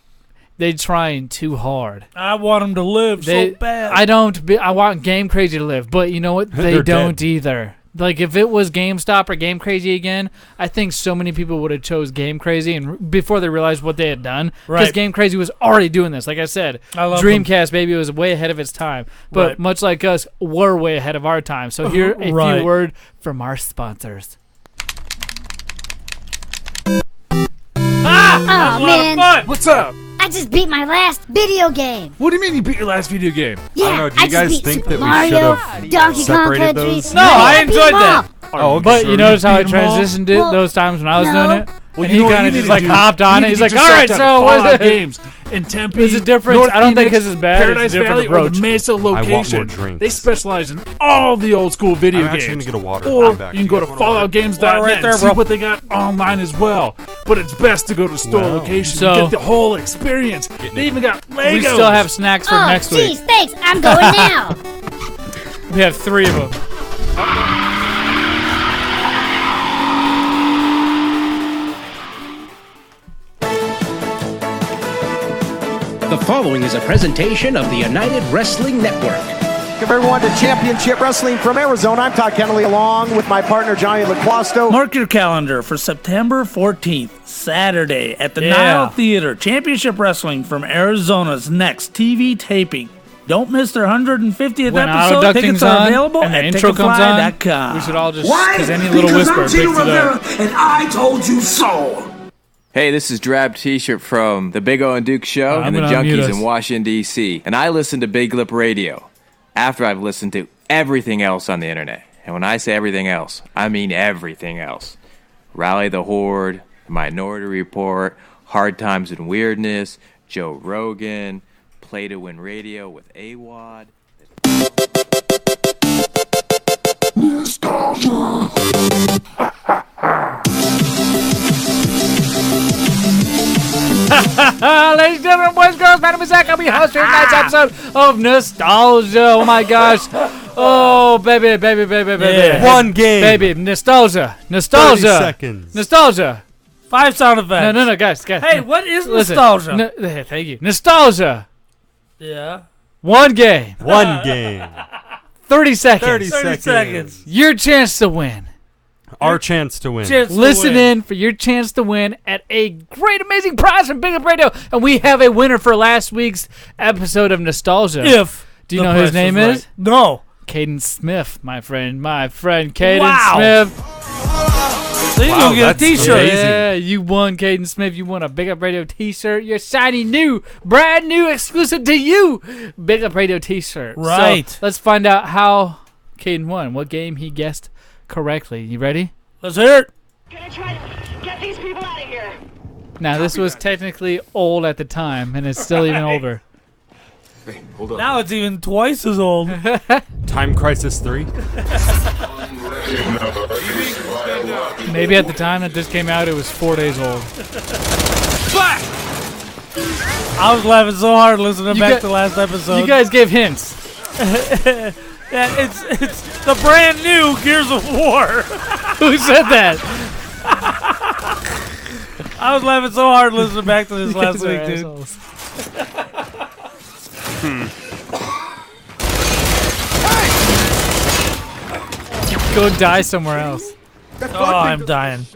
they trying too hard. I want them to live They, so bad. I want Game Crazy to live, but you know what? They They're don't dead. either. Like if it was GameStop or Game Crazy again, I think so many people would have chose Game Crazy and before they realized what they had done, because Right. Game Crazy was already doing this. Like I said, I love Dreamcast baby was way ahead of its time, but Right. much like us, we're way ahead of our time. So here a Right. few word from our sponsors. That's a lot man. of fun. What's up? I just beat my last video game. What do you mean you beat your last video game? Yeah, know, do you just guys beat think Super that we Mario, should've Donkey Kong separated Country. those? No, I beat enjoyed them that. all. But you notice how I beat 'em all? transitioned it Well, those times when I was no. doing it? Well, and you he know what kind you of need just to like do? hopped You on need it. He's to like, get all right, yourself so to what's Fallout it? Games in Tempe. There's a difference. North I don't think Phoenix, his is bad. Paradise It's a different Valley, or the approach. Mesa want more location. drinks. They specialize in all the old school video I'm games. actually gonna get a water. Or I'm back. you can go to FalloutGames.net right there, and see bro. what they got online as well. But it's best to go to store Wow. location So- and get the whole experience. They even got Legos. We still have snacks for Oh, next geez, week. thanks. I'm going now. We have 3 of them. The following is a presentation of the United Wrestling Network. Welcome everyone to Championship Wrestling from Arizona. I'm Todd Kennelly along with my partner Johnny LaQuasto. Mark your calendar for September 14th, Saturday, at the Yeah. Nile Theater. Championship Wrestling from Arizona's next TV taping. Don't miss their 150th When episode. auto Tickets ducting's are on available and the at intro comes on, ticketfly.com. we should all just, because any little whisper picks it up. and I told you so. Hey, this is Drab T-shirt from the Big O and Duke Show I'm and the gonna unmute Junkies us. in Washington, D.C. And I listen to Big Lip Radio after I've listened to everything else on the internet. And when I say everything else, I mean everything else. Rally the Horde, Minority Report, Hard Times and Weirdness, Joe Rogan, Play to Win Radio with AWOD. Ladies and gentlemen, boys and girls, Madam Zach, I'll be hosting tonight's episode of Nostalgia. Oh my gosh. Oh, baby. Yeah. One game. Baby, nostalgia. 30 seconds. Nostalgia. 5 sound effects. No, guys. Hey, what is Listen. nostalgia? No, thank you. Nostalgia. Yeah. One game. One game. 30 seconds. 30 seconds. Your chance to win. Our chance to win. Chance to Listen win. in for your chance to win at a great, amazing prize from Big Up Radio. And we have a winner for last week's episode of Nostalgia. If Do you the know his price name was is? right. No. Caden Smith, my friend. Caden Wow. Smith. So you Wow, gonna get a that's t-shirt. amazing. Yeah, you won, Caden Smith. You won a Big Up Radio t-shirt. Your shiny new, brand new, exclusive to you Big Up Radio t-shirt. Right. So let's find out how Caden won. What game he guessed correctly. You ready? Let's hear it. Gonna try to get these people out of here. Now, this was technically old at the time, and it's still even older. Hey, hold on. Now it's even twice as old. Time Crisis 3. Maybe at the time that this came out, it was 4 days old. I was laughing so hard listening You back got- to last episode. You guys gave hints. Yeah, it's the brand new Gears of War. Who said that? I was laughing so hard listening back to this You last guys are week, dude. assholes. Go die somewhere else. Oh, I'm dying.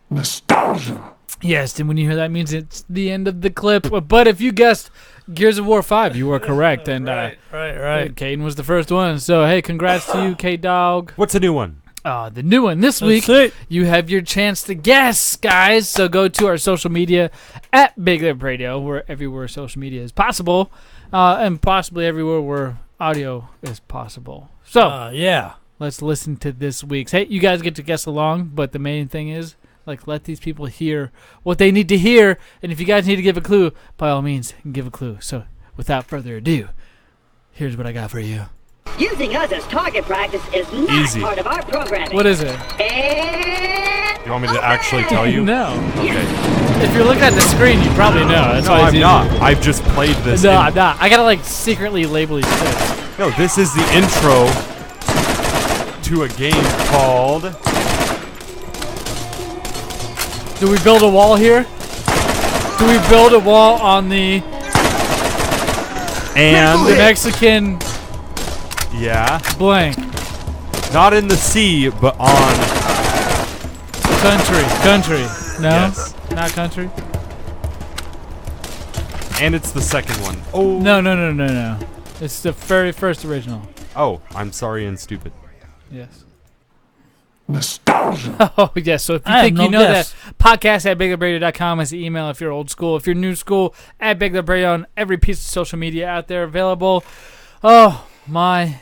Nostalgia. Yes, and when you hear that, it means it's the end of the clip. But if you guessed Gears of War 5, you were correct. And Right. Caden was the first one. So, hey, congrats to you, K-Dog. What's a new one? The new one this Let's week, see. you have your chance to guess, guys. So go to our social media at Big Lip Radio, where everywhere social media is possible, and possibly everywhere where audio is possible. So yeah. let's listen to this week's. Hey, you guys get to guess along, but the main thing is, like, let these people hear what they need to hear. And if you guys need to give a clue, by all means, give a clue. So without further ado, here's what I got for you. Using us as target practice is not Easy. part of our programming. What is it? And You want me to actually tell you? No. Okay. If you're looking at the screen, you probably know. That's No, why it's I'm easy. not. I've just played this. No, in- I'm not. I gotta like secretly label these clips. No, this is the intro to a game called. Do we build a wall here? Do we build a wall on the Mexican Yeah. blank? Not in the sea, but on. Country. No? Yes. Not country? And it's the second one. Oh. No. It's the very first original. Oh, I'm sorry and stupid. Yes. Nostalgia. Oh, yes. So if you I have think no you know guess. that, podcast at BigLipRadio.com is the email if you're old school. If you're new school, at BigLipRadio on every piece of social media out there available. Oh, my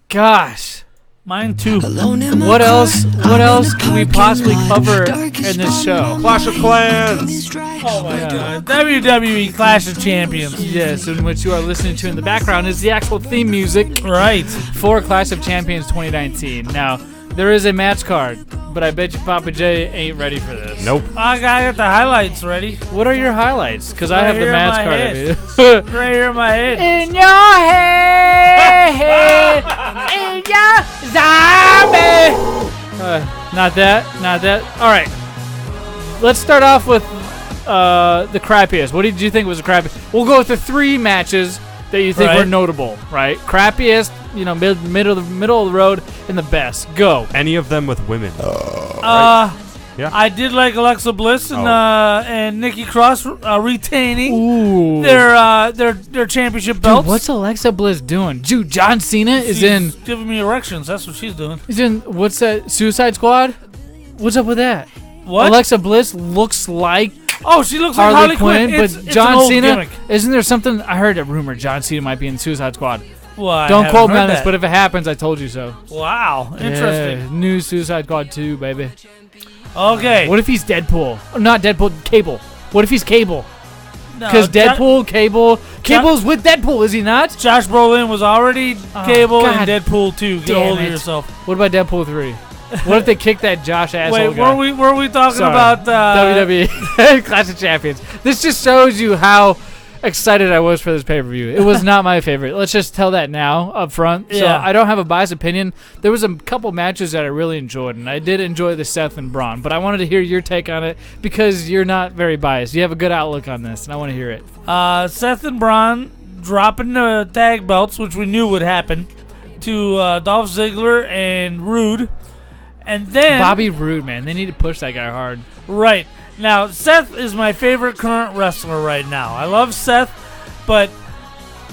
gosh. Mine too. What else? What else can we possibly cover in this show? Clash of Clans. Oh my God. WWE Clash of Champions. Yes, in which you are listening to in the background is the actual theme music. Right. For Clash of Champions 2019. Now, there is a match card, but I bet you Papa J ain't ready for this. Nope. I got the highlights ready. What are your highlights? Because I have the here in match my card. head. Right here in my head. In your head, in your zombie. Not that. All right. Let's start off with the crappiest. What did you think was the crappiest? We'll go with the 3 matches that you think were notable, right? Crappiest, middle of the road, and the best. Go. Any of them with women. Yeah. I did like Alexa Bliss and Nikki Cross retaining their championship belts. Dude, what's Alexa Bliss doing? Dude, John Cena is She's giving me erections. That's what she's doing. He's in what's that? Suicide Squad? What's up with that? What? Alexa Bliss looks like she looks like Harley Quinn. But John Cena, isn't there something? I heard a rumor John Cena might be in Suicide Squad. Well, don't quote me on this, but if it happens, I told you so. Wow, interesting. Yeah, new Suicide Squad 2, baby. Okay. What if he's Deadpool? Not Deadpool, Cable. What if he's Cable? No, Because Deadpool, Cable's with Deadpool, is he not? Josh Brolin was already Cable God. and Deadpool 2. Get a hold of yourself. What about Deadpool 3? What if they kick that Josh asshole Wait, guy? were we talking about WWE Clash of Champions? This just shows you how excited I was for this pay-per-view. It was not my favorite. Let's just tell that now up front. So I don't have a biased opinion. There was a couple matches that I really enjoyed, and I did enjoy the Seth and Braun, but I wanted to hear your take on it because you're not very biased. You have a good outlook on this, and I want to hear it. Seth and Braun dropping the tag belts, which we knew would happen, to Dolph Ziggler and Rude. And then Bobby Roode, man. They need to push that guy hard. Right. Now, Seth is my favorite current wrestler right now. I love Seth, but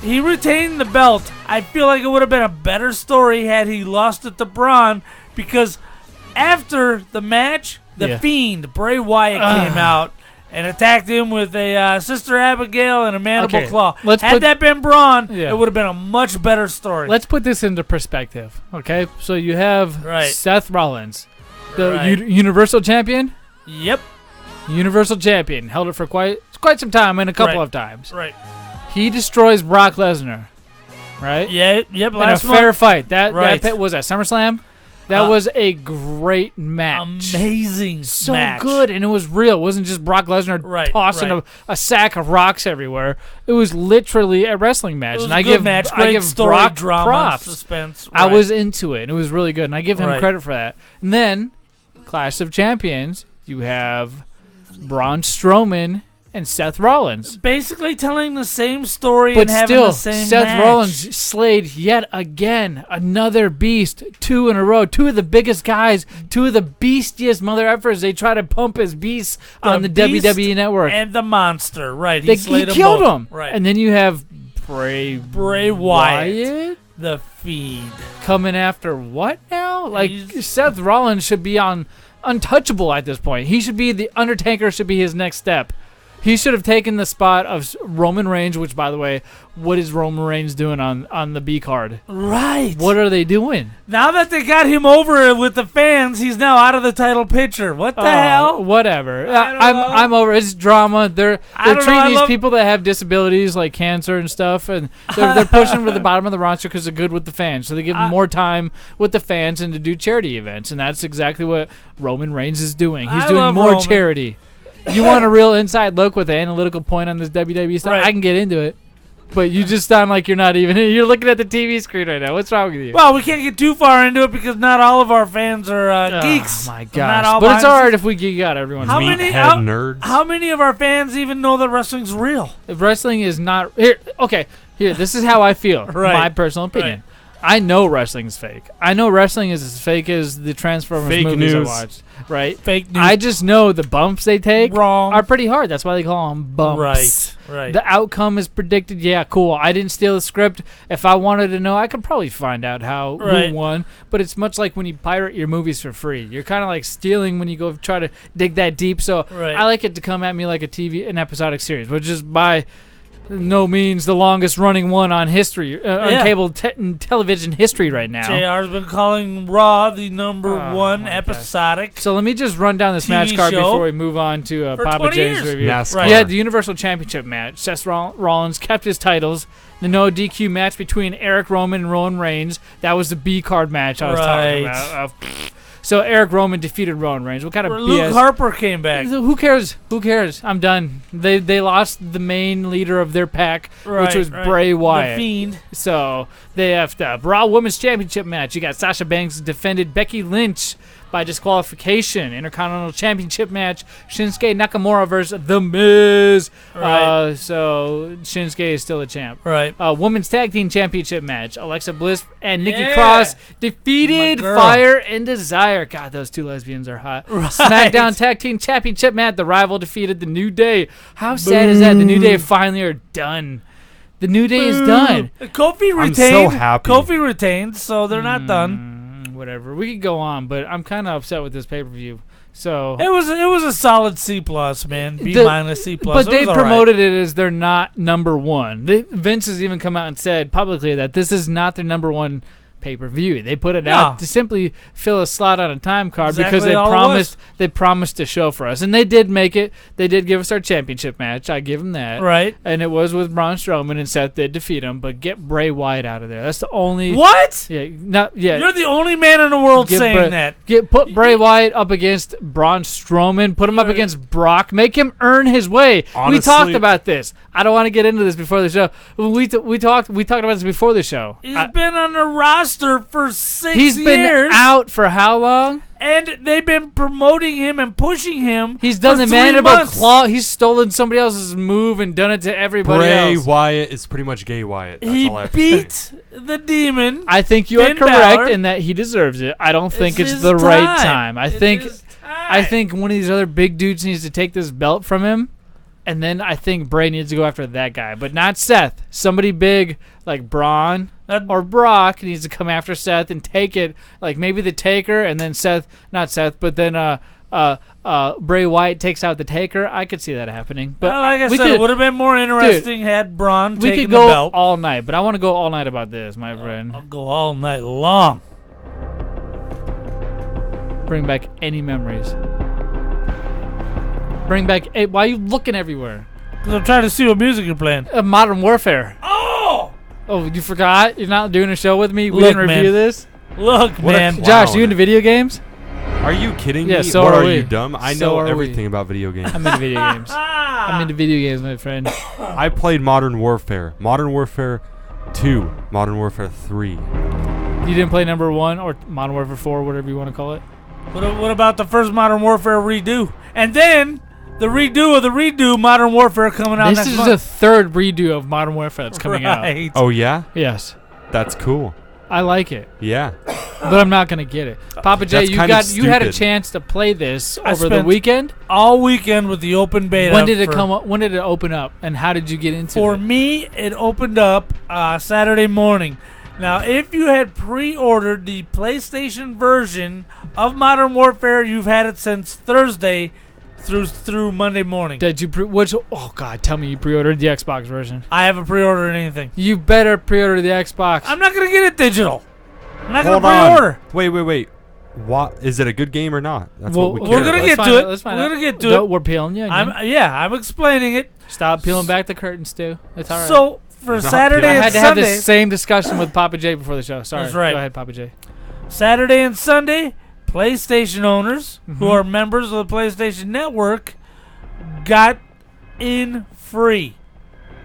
he retained the belt. I feel like it would have been a better story had he lost it to Braun, because after the match, the Fiend, Bray Wyatt, came out and attacked him with a Sister Abigail and a mandible claw. Had that been Braun, it would have been a much better story. Let's put this into perspective, okay? So you have Seth Rollins, the Universal Champion. Yep. Universal Champion. Held it for quite some time and a couple of times. Right. He destroys Brock Lesnar. Right? Yep. In a fair fight. That was at SummerSlam. That was a great match. Amazing so match. Good, and it was real. It wasn't just Brock Lesnar tossing a sack of rocks everywhere. It was literally a wrestling match. It was and a I good give match. I Great give story, Brock drama, props. suspense. I was into it, and it was really good, and I give him credit for that. And then, Clash of Champions, you have Braun Strowman and Seth Rollins. Basically telling the same story But and having still, the same Seth match. Rollins slayed yet again another beast, 2 in a row. 2 of the biggest guys, 2 of the beastiest mother effers. They try to pump his beasts on the Beast WWE Network. And the monster, right. He slayed killed both. him. Right. And then you have Bray Wyatt, the Fiend. Coming after what now? Like, Seth Rollins should be on untouchable at this point. He should be the Undertaker, should be his next step. He should have taken the spot of Roman Reigns, which, by the way, what is Roman Reigns doing on the B card? Right. What are they doing? Now that they got him over with the fans, he's now out of the title picture. What the hell? Whatever. I'm over. It's drama. They're treating these people that have disabilities like cancer and stuff, and they're pushing for the bottom of the roster because they're good with the fans. So they give them more time with the fans and to do charity events, and that's exactly what Roman Reigns is doing. He's doing more Roman. charity. You want a real inside look with an analytical point on this WWE stuff? Right. I can get into it. But you just sound like you're not even. You're looking at the TV screen right now. What's wrong with you? Well, we can't get too far into it because not all of our fans are geeks. Oh, my Not gosh. all But it's all behind right if we geek out everyone's nerds. How many of our fans even know that wrestling's real? If wrestling is not. Here, this is how I feel. My personal opinion. I know wrestling's fake. I know wrestling is as fake as the Transformers Fake movies news. I watched. Right? Fake news. I just know the bumps they take Wrong. are pretty hard. That's why they call them bumps. Right. The outcome is predicted. Yeah, cool. I didn't steal the script. If I wanted to know, I could probably find out who won. But it's much like when you pirate your movies for free. You're kind of like stealing when you go try to dig that deep. So I like it to come at me like an episodic series, which is by no means the longest running one on history, on cable television history right now. JR's been calling Raw the number one episodic. So let me just run down this match card before we move on to Papa J's review. NASCAR. You had the Universal Championship match. Seth Rollins kept his titles. The no DQ match between Eric Roman and Roman Reigns. That was the B card match I was talking about. So Eric Roman defeated Roman Reigns. What kind of Luke BS? Harper came back. Who cares? Who cares? I'm done. They lost the main leader of their pack, which was Bray Wyatt. The Fiend. So they have to Raw Women's Championship match. You got Sasha Banks defended Becky Lynch by disqualification. Intercontinental Championship match. Shinsuke Nakamura versus The Miz. Right. So Shinsuke is still a champ. Right. Women's Tag Team Championship match. Alexa Bliss and Nikki Cross defeated My girl. Fire and Desire. God, those two lesbians are hot. SmackDown Tag Team Championship match. The Rival defeated The New Day. How sad is that? The New Day finally are done. The New Day is done. Kofi retained. I'm so happy. Kofi retained, so they're not done. Whatever. We could go on, but I'm kind of upset with this pay-per-view. So It was a solid C plus, man. B minus C plus. But they promoted it as they're not number one. Vince has even come out and said publicly that this is not their number one pay-per-view. They put it out to simply fill a slot on a time card because they promised a show for us, and they did make it. They did give us our championship match. I give them that. Right. And it was with Braun Strowman, and Seth did defeat him. But get Bray Wyatt out of there. That's the only. What? Yeah. Not yeah. You're the only man in the world saying that. Put Bray Wyatt up against Braun Strowman. Put him up against Brock. Make him earn his way. Honestly, we talked about this. I don't want to get into this before the show. We talked about this before the show. He's been on the roster for 6 years. He's been out for how long? And they've been promoting him and pushing him. He's done for the 3 mandible months. claw. He's stolen somebody else's move and done it to everybody Bray else. Wyatt is pretty much gay Wyatt. That's He all I have to beat say. the demon. I think you are Finn correct Balor. in that he deserves it. I don't think it's his the right time. time. I think one of these other big dudes needs to take this belt from him, and then I think Bray needs to go after that guy, but not Seth. Somebody big like Braun or Brock needs to come after Seth and take it, like maybe the Taker, and then Bray Wyatt takes out the Taker. I could see that happening. But like I said, it would have been more interesting had Braun taken we could the go belt. all night, but I want to go all night about this, my friend. I'll go all night long. Bring back any memories. Bring back. Hey, why are you looking everywhere? Because I'm trying to see what music you're playing. Modern Warfare. Oh, you forgot? You're not doing a show with me? We didn't review this? Look, man. Josh, you into video games? Are you kidding me? Yeah, so what are are we. you dumb? I So know are we. everything about video games. I'm into video games. I'm into video games, my friend. I played Modern Warfare. Modern Warfare 2. Modern Warfare 3. You didn't play number 1 or Modern Warfare 4, whatever you want to call it? What about the first Modern Warfare redo? And then the redo of the redo Modern Warfare coming out This next is month. the third redo of Modern Warfare that's coming out. Oh, yeah? Yes. That's cool. I like it. Yeah. But I'm not going to get it. Papa J, That's you kind of you had a stupid. chance to play this I over the spent weekend? all weekend with the open beta. When did it come up? When did it open up? And how did you get into For it? me, it opened up Saturday morning. Now, if you had pre-ordered the PlayStation version of Modern Warfare, you've had it since Thursday through Monday morning. Did you oh god, tell me you pre-ordered the Xbox version. I haven't pre-ordered anything. You better pre-order the Xbox. I'm not gonna get it digital. I'm not Hold gonna on. pre-order. Wait. What is it a good game or not? That's Well, what we we're care gonna about. get Let's to find it. out. Let's find We're out. gonna get to No, it. we're peeling you. I'm explaining it. Stop peeling back the curtains, Stu. It's all right. So for Saturday I and had to have Sunday, this same discussion with Papa J before the show. Sorry. That's right. Go ahead, Papa J. Saturday and Sunday, PlayStation owners Mm-hmm. who are members of the PlayStation Network got in free.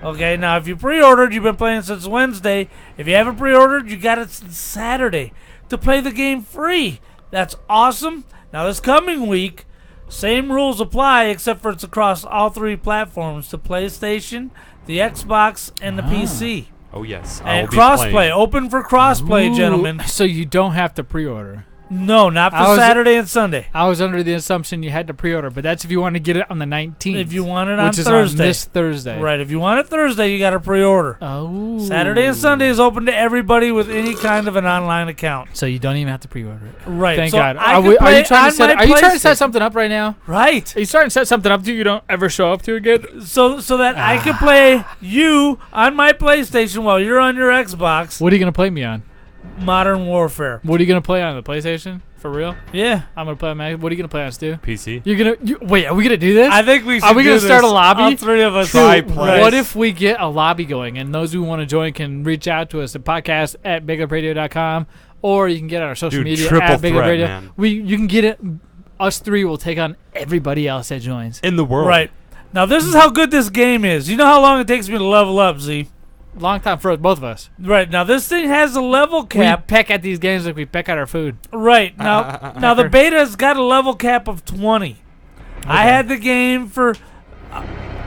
Okay, now if you pre-ordered, you've been playing since Wednesday. If you haven't pre-ordered, you got it since Saturday to play the game free. That's awesome. Now this coming week, same rules apply except for it's across all 3 platforms: the PlayStation, the Xbox, and the PC. Oh yes, I And will be crossplay, playing. open for crossplay, Ooh, gentlemen. So you don't have to pre-order. No, not for Saturday and Sunday. I was under the assumption you had to pre-order, but that's if you want to get it on the 19th. If you want it on which is Thursday. on this Thursday. Right. If you want it Thursday, you got to pre-order. Oh. Saturday and Sunday is open to everybody with any kind of an online account. So you don't even have to pre-order it. Right. Thank so God. I Are can you play trying to on my are you trying to set PlayStation. something up right now? Right. Are you starting to set something up that you don't ever show up to again? So that I can play you on my PlayStation while you're on your Xbox. What are you going to play me on? Modern Warfare. What are you going to play on the PlayStation? For real? Yeah. I'm going to play on Mac. What are you going to play on, Stu? PC. Wait, are we going to do this? I think we should. Are we going to start a lobby? All three of us. What if we get a lobby going and those who want to join can reach out to us at podcast@bigupradio.com, or you can get on our social media triple at Big Up threat, Radio. man. You can get it. Us three will take on everybody else that joins. In the world. Right. Now, this is how good this game is. You know how long it takes me to level up, Z? Long time for both of us. Right. Now, this thing has a level cap. We peck at these games like we peck at our food. Right. Now the beta's got a level cap of 20. Okay. I had the game for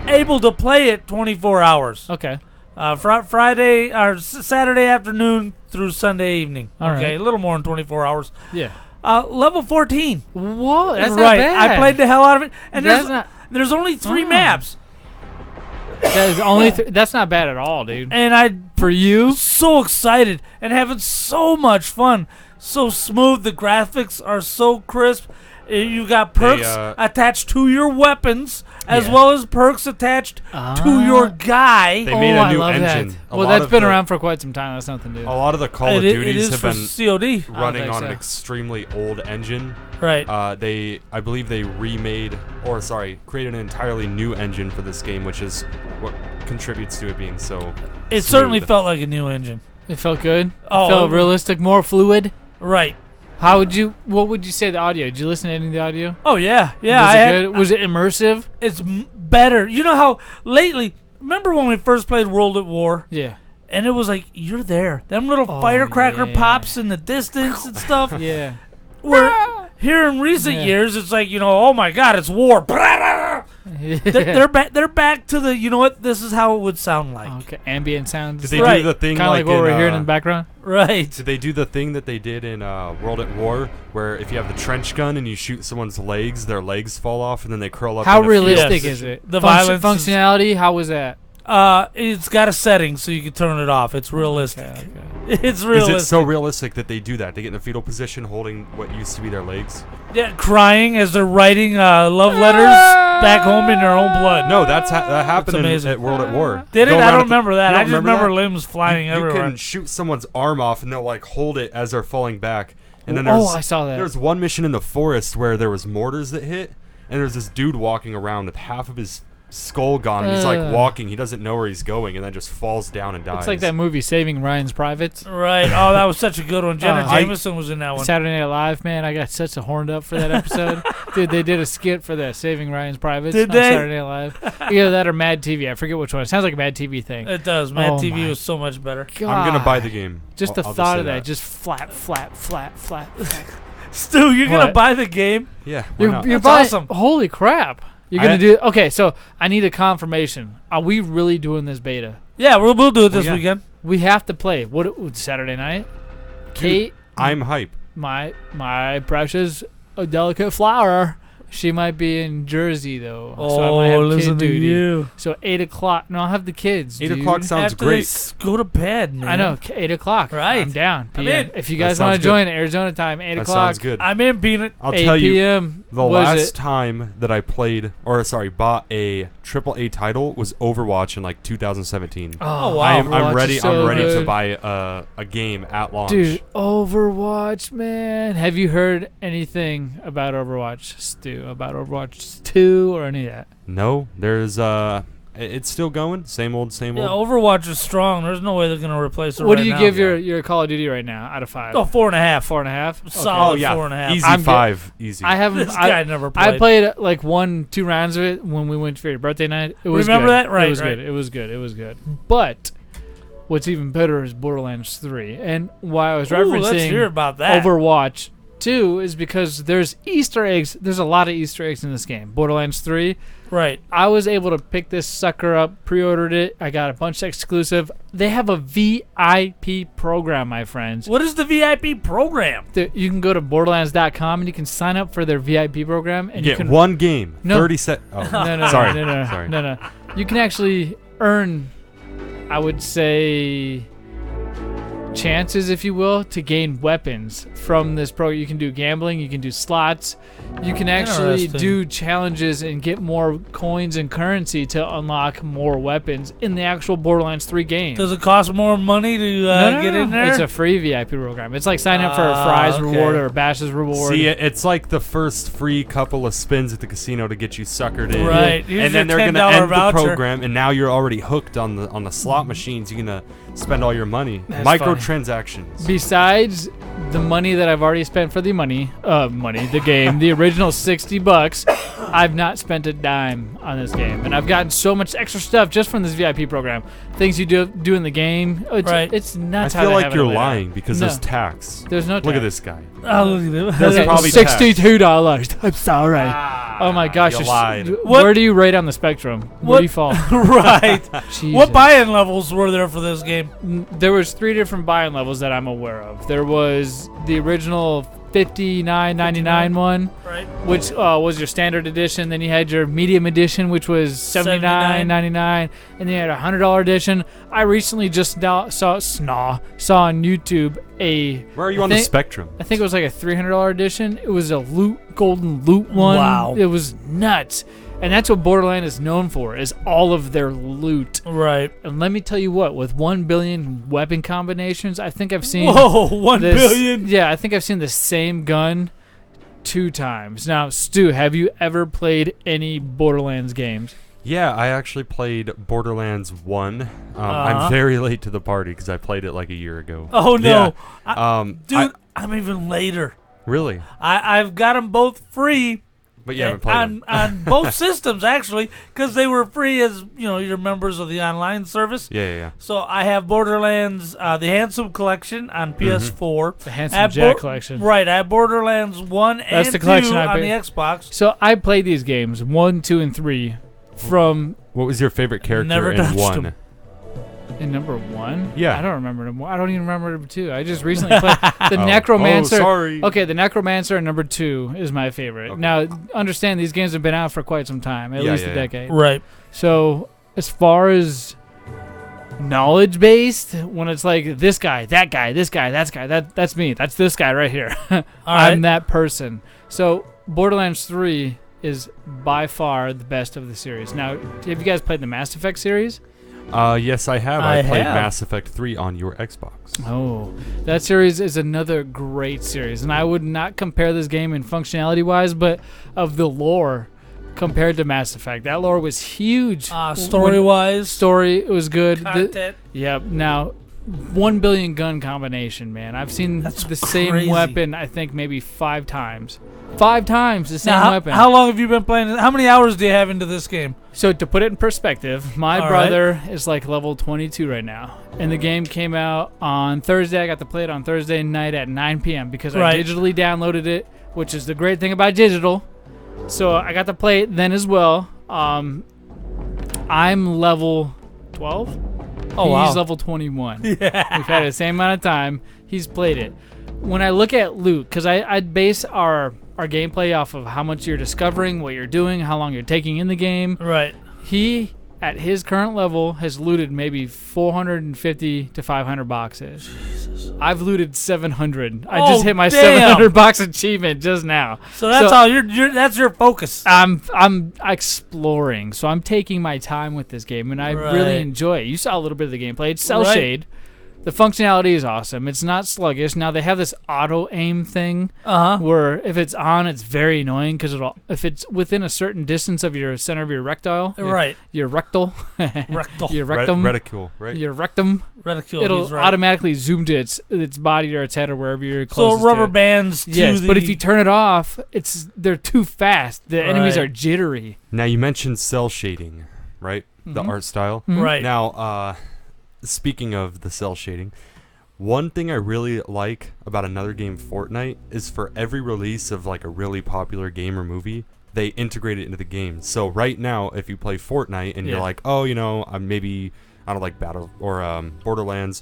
able to play it 24 hours. Okay. Friday or Saturday afternoon through Sunday evening. All okay. right. A little more than 24 hours. Yeah. Level 14. Whoa, that's not right. bad. I played the hell out of it. And That's there's only 3 maps. That is only that's not bad at all, dude. And for you, so excited and having so much fun. So smooth. The graphics are so crisp. You got perks attached to your weapons, as well as perks attached to your guy. They made a new engine. Well, that's been around for quite some time. That's nothing new. A lot of the Call of Duties have been COD. running on an extremely old engine. Right. I believe they created an entirely new engine for this game, which is what contributes to it being so. It certainly felt like a new engine. It felt good. Oh, it felt realistic, more fluid. Right. What would you say the audio? Did you listen to any of the audio? Oh yeah, yeah. Was it good? Was it immersive? It's better. You know how lately? Remember when we first played World at War? Yeah. And it was like you're there. Them little firecracker pops in the distance and stuff. Yeah. Where here in recent years, it's like oh my God, it's war. They're back. They're back to the. You know what? This is how it would sound like. Okay, ambient sound. Did they do the thing kind of like what we're hearing in the background? Right. Did they do the thing that they did in World at War, where if you have the trench gun and you shoot someone's legs, their legs fall off and then they curl up? How realistic is it? The violence functionality. How was that? It's got a setting so you can turn it off. It's realistic. Okay. It's realistic. Is it so realistic that they do that? They get in the fetal position holding what used to be their legs? Yeah, crying as they're writing love letters back home in their own blood. No, that happened at World at War. Did it? I don't remember that. I just remember limbs flying everywhere. You can shoot someone's arm off and they'll hold it as they're falling back. And then I saw that. There's one mission in the forest where there was mortars that hit, and there's this dude walking around with half of his skull gone. And he's like walking. He doesn't know where he's going, and then just falls down and dies. It's like that movie Saving Ryan's Privates. Right. Oh, that was such a good one. Jenna Jameson was in that one. Saturday Night Live, man. I got such a horned up for that episode. Dude, they did a skit for that Saving Ryan's Privates on Saturday Night Live. Either that or Mad TV. I forget which one. It sounds like a Mad TV thing. It does. Mad TV was so much better. God. I'm gonna buy the game. Just the thought of that. Just flap. Stu, you're gonna buy the game? Yeah. You're awesome. Holy crap. You're going to do... Okay, so I need a confirmation. Are we really doing this beta? Yeah, we'll do it this weekend. We have to play. Saturday night? Kate... I'm hype. My precious delicate flower. She might be in Jersey, though. Oh, so I might have listen kid to duty. you. So 8 o'clock. No, I'll have the kids, 8 o'clock sounds great. Go to bed, man. I know. 8 o'clock. Right. I'm down. I'm in. If you guys want to join Arizona time, 8 o'clock. That sounds good. I'm in, Peanut. I'll tell you, PM, the last time that I bought a AAA title was Overwatch in like 2017. Oh wow! I'm ready. So I'm ready good. to buy a game at launch. Dude, Overwatch, man. Have you heard anything about Overwatch, Stu? About Overwatch 2 or any of that? No, there's it's still going. Same old. Yeah, Overwatch is strong. There's no way they're gonna replace it. What do you give your Call of Duty right now out of 5? Oh, 4.5. 4.5. Okay. Solid 4.5. Easy 5. Easy. I haven't. This guy never played. I played like 1-2 rounds of it when we went for your birthday night. It was Remember good. that? Right. It was good. It was good. It was good. But what's even better is Borderlands 3. And why I was referencing let's hear about that. Overwatch Two is because there's Easter eggs. There's a lot of Easter eggs in this game. Borderlands 3. Right. I was able to pick this sucker up, pre-ordered it. I got a bunch of exclusive. They have a VIP program, my friends. What is the VIP program? You can go to Borderlands.com and you can sign up for their VIP program. And you get can one game. No. 30 sec. Oh, no, sorry. No. You can actually earn, I would say, chances, if you will, to gain weapons from this program. You can do gambling, you can do slots, you can actually do challenges and get more coins and currency to unlock more weapons in the actual Borderlands 3 game. Does it cost more money to get in there? It's a free VIP program. It's like signing up for a Fry's reward or a Bash's reward. See, it's like the first free couple of spins at the casino to get you suckered in. Right. And then they're going to end the program, and now you're already hooked on the slot machines. You're going to spend all your money. Microtransactions. Besides the money that I've already spent for the the game, the original $60, I've not spent a dime on this game, and I've gotten so much extra stuff just from this VIP program. Things you do in the game. It's nuts. I feel like you're lying because there's tax. There's no tax. Look at this guy. Oh, look at him. There's probably $62. I'm sorry. Oh my gosh. You lied. Where do you rate on the spectrum? Where do you fall? Right. What buy-in levels were there for this game? There was 3 different buy-in levels that I'm aware of. There was the original $59.99 one, which was your standard edition. Then you had your medium edition, which was $79.99, and then you had a $100 edition. I recently just saw on YouTube a. Where are you on the spectrum? I think it was like a $300 edition. It was a golden loot one. Wow, it was nuts. And that's what Borderlands is known for, is all of their loot. Right. And let me tell you what, with 1 billion weapon combinations, I think I've seen... Whoa, 1 billion? Yeah, I think I've seen the same gun 2 times. Now, Stu, have you ever played any Borderlands games? Yeah, I actually played Borderlands 1. I'm very late to the party because I played it like a year ago. Oh, no. Yeah. Dude, I'm even later. Really? I've got them both free. But you haven't played them. On both systems, actually, because they were free as, you're members of the online service. Yeah. So I have Borderlands, the Handsome Collection on PS4. The Handsome Jack Collection. Right. I have Borderlands 1 and 2 on the Xbox. So I played these games, 1, 2, and 3 from... What was your favorite character in 1? Them. In number 1? Yeah. I don't remember number. I don't even remember number 2. I just recently played the Necromancer. Oh, sorry. Okay, the Necromancer in number 2 is my favorite. Okay. Now, understand these games have been out for quite some time, at least a decade. Right. So, as far as knowledge based, when it's like this guy, that guy, this guy, that's me. That's this guy right here. I'm that person. So, Borderlands 3 is by far the best of the series. Now, have you guys played the Mass Effect series? Yes, I have. I played Mass Effect 3 on your Xbox. Oh, that series is another great series, and I would not compare this game in functionality-wise, but of the lore compared to Mass Effect. That lore was huge. Story-wise? Story, it was good. Content? Yep. Now, 1 billion gun combination, man. I've seen the same weapon, I think, maybe 5 times. 5 times the same weapon. How long have you been playing? How many hours do you have into this game? So to put it in perspective, my brother is like level 22 right now. And the game came out on Thursday. I got to play it on Thursday night at 9 p.m. because I digitally downloaded it, which is the great thing about digital. So I got to play it then as well. I'm level 12. Oh, He's level 21. Yeah. We've had the same amount of time. He's played it. When I look at loot, because I'd base our gameplay off of how much you're discovering, what you're doing, how long you're taking in the game. Right. He, at his current level, has looted maybe 450 to 500 boxes. Jesus. I've looted 700. I just hit my 700 box achievement just now. So that's all that's your focus. I'm exploring, so I'm taking my time with this game, and I really enjoy it. You saw a little bit of the gameplay. It's cell shade. The functionality is awesome. It's not sluggish. Now they have this auto aim thing where if it's on, it's very annoying because if it's within a certain distance of your center of your rectile, your rectal, your rectum, reticule, right? Your rectum, reticule, it'll automatically zoom to its body or its head or wherever you're closest. So rubber to bands. Yes, but if you turn it off, they're too fast. The enemies are jittery. Now you mentioned cell shading, right? The art style, right? Now. Speaking of the cell shading, One thing I really like about another game, Fortnite, is for every release of like a really popular game or movie, they integrate it into the game. So right now, if you play Fortnite and you're like, oh, you know, maybe I don't like Battle or Borderlands,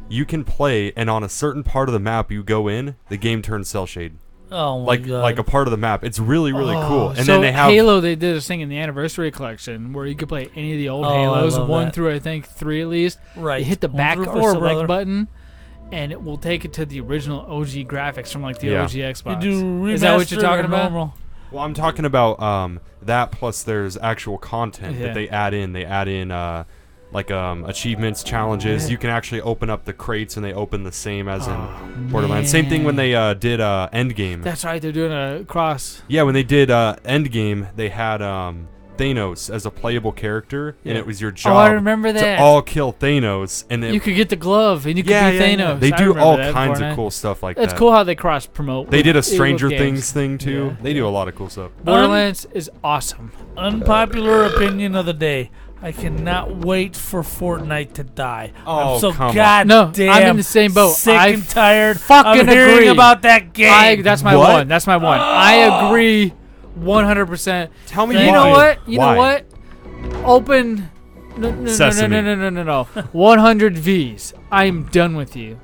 you can play, and on a certain part of the map you go in, the game turns cell shade. Oh my god! Like a part of the map. It's really cool. And so then they have Halo. They did this thing in the anniversary collection where you could play any of the old Halos, 1 through I think 3 at least. Right. You hit the back or or select button, and it will take it to the original OG graphics from like the OG Xbox. Is that what you're talking about? Normal? Well, I'm talking about that plus there's actual content that they add in. They add in like achievements, challenges. You can actually open up the crates, and they open the same as in Borderlands. Same thing when they did Endgame. That's right, they're doing a cross. Yeah, when they did Endgame, they had Thanos as a playable character, and it was your job I remember that. to all kill Thanos. And You could get the glove, and you could be Thanos. They I do remember all that kinds Fortnite. of cool stuff like that. It's cool how they cross promote. They did a with Stranger games. Things thing too. Yeah. They do a lot of cool stuff. Borderlands is awesome. Unpopular opinion of the day. I cannot wait for Fortnite to die. Oh, I'm so come on. goddamn I'm in the same boat. sick I and tired fucking of hearing agree. about that game. That's my What? one. That's my one. I agree 100%. Tell me You why. know what? You Why? know what? Open. No. Sesame. 100 Vs. I'm done with you.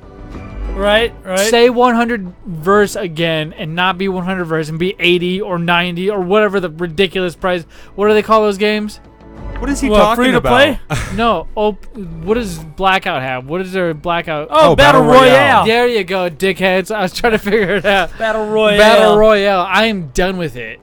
Right. Say 100 verse again and not be 100 verse and be 80 or 90 or whatever the ridiculous price. What do they call those games? What is he talking free to about? play? No. What does Blackout have? What is their Blackout? Oh, Battle Royale. There you go, dickheads. I was trying to figure it out. Battle Royale. Battle Royale. I am done with it.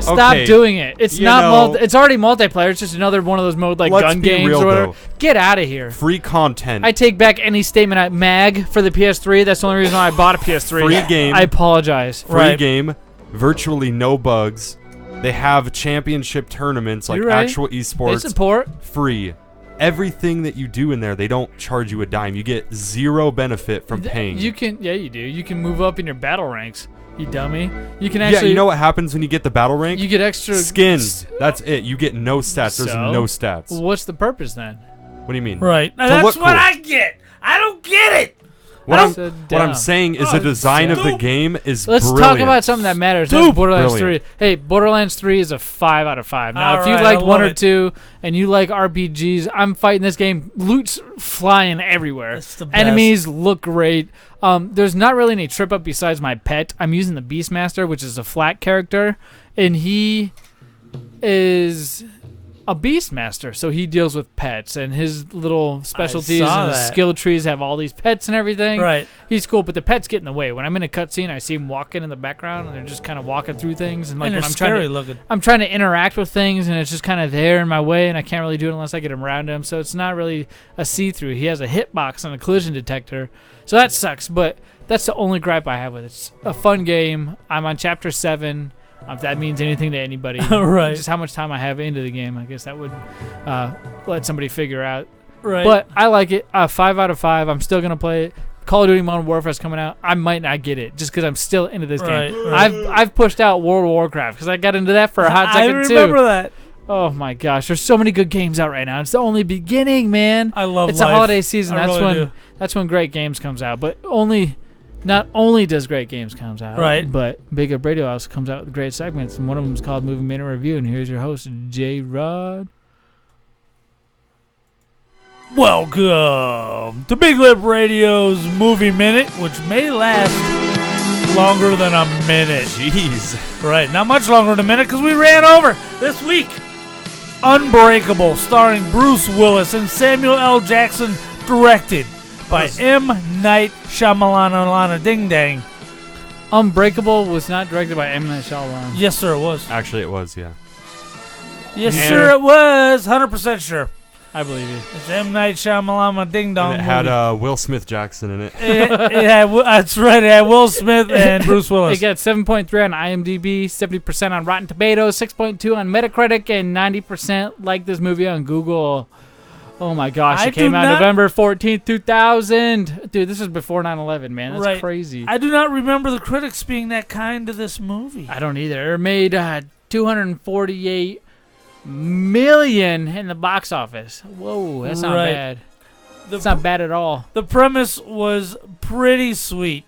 Stop Okay, doing it. It's you not know- it's already multiplayer. It's just another one of those mode like Let's gun be games real, or whatever. though. Get out of here. Free content. I take back any statement at MAG for the PS3. That's the only reason why I bought a PS3. Free game. I apologize. Free game. Virtually no bugs. They have championship tournaments like You're right. actual esports. They support. Free. Everything that you do in there, they don't charge you a dime. You get zero benefit from paying. You can, yeah, you do. You can move up in your battle ranks. You dummy. You can actually. Yeah, you know what happens when you get the battle rank? You get extra skins. That's it. You get no stats. There's no stats. Well, what's the purpose then? What do you mean? Right. To That's look what cool. I get. I don't get it. What So I'm dumb. saying is the design of the game is Let's brilliant. talk about something that matters. That's Borderlands Brilliant. 3. Hey, Borderlands 3 is a 5 out of 5. Now, All if you right, like I 1 love or it. 2 and you like RPGs, I'm fighting this game. Loot's flying everywhere. It's the best. Enemies look great. There's not really any trip up besides my pet. I'm using the Beastmaster, which is a flat character, and he is a Beastmaster, so he deals with pets, and his little specialties saw and his that. skill trees have all these pets and everything. Right. He's cool, but the pets get in the way. When I'm in a cutscene, I see him walking in the background, and they're just kind of walking through things. And like And when they're I'm trying scary to, looking. I'm trying to interact with things, and it's just kind of there in my way, and I can't really do it unless I get around him. So it's not really a see-through. He has a hitbox and a collision detector, so that sucks. But that's the only gripe I have with it. It's a fun game. I'm on chapter 7. If that means anything to anybody, Right. Just how much time I have into the game, I guess that would let somebody figure out. Right. But I like it. 5 out of 5. I'm still gonna play it. Call of Duty Modern Warfare is coming out. I might not get it just because I'm still into this Right, game. right. I've pushed out World of Warcraft because I got into that for a hot I second too. remember that. Oh my gosh, there's so many good games out right now. It's the only beginning, man. I love It's life. a holiday season. I That's really when do. great games comes out. But not only does great games comes out, Right. but Big Up Radio House comes out with great segments, and one of them is called Movie Minute Review. And here's your host, J. Rod. Welcome to Big Lip Radio's Movie Minute, which may last longer than a minute. Jeez. Right, not much longer than a minute because we ran over this week. Unbreakable, starring Bruce Willis and Samuel L. Jackson, directed by M. Night Shyamalan. Ding dang. Unbreakable was not directed by M. Night Shyamalan. Yes, sir, it was. Actually, it was, yeah. Yes, sir, it was. 100% sure. I believe you. It's M. Night Shyamalan Ding Dong. And it had Will Smith Jackson in it. That's right. It had Will Smith and Bruce Willis. It got 7.3 on IMDb, 70% on Rotten Tomatoes, 6.2 on Metacritic, and 90% like this movie on Google. Oh my gosh, I it came do out not- November 14th, 2000. Dude, this is before 9/11, man. That's Right. crazy. I do not remember the critics being that kind to this movie. I don't either. It made 248 million in the box office. Whoa, that's not Right. bad. It's not bad at all. The premise was pretty sweet.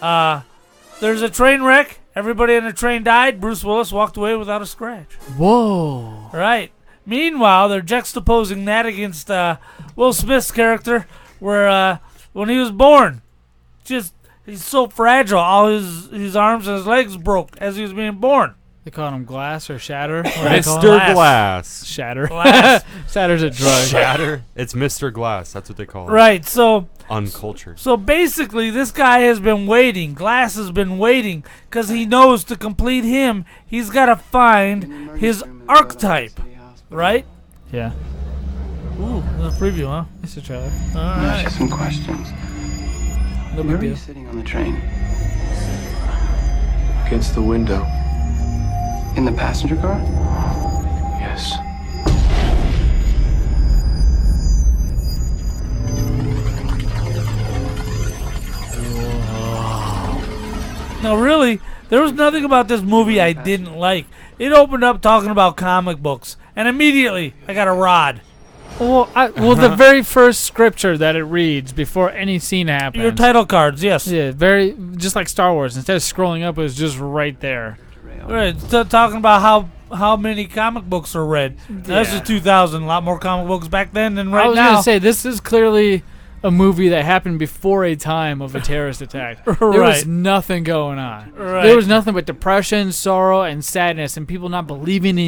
There's a train wreck. Everybody on the train died. Bruce Willis walked away without a scratch. Whoa. Right. Meanwhile, they're juxtaposing that against Will Smith's character, where when he was born, he's so fragile. All his arms and his legs broke as he was being born. They call him Glass or Shatter. Mr. Glass. Shatter. Glass. Shatter's a drug. Shatter. It's Mr. Glass. That's what they call it. Right. So uncultured. So basically, this guy has been waiting. Glass has been waiting because he knows to complete him, he's got to find his archetype. Right? Yeah. Ooh, that's a preview, huh? It's a trailer. All right. Just some questions. No Where big are you deal. sitting on the train? Against the window. In the passenger car? Yes. Now, really, there was nothing about this movie I didn't like. It opened up talking about comic books, and immediately I got a rod. Well, the very first scripture that it reads before any scene happens. Your title cards, yes. Yeah, very just like Star Wars. Instead of scrolling up, it was just right there. Right, talking about how many comic books are read. Now, this is 2000. A lot more comic books back then than right now. I was going to say, this is clearly a movie that happened before a time of a terrorist attack. There was nothing going on. Right. There was nothing but depression, sorrow, and sadness, and people not believing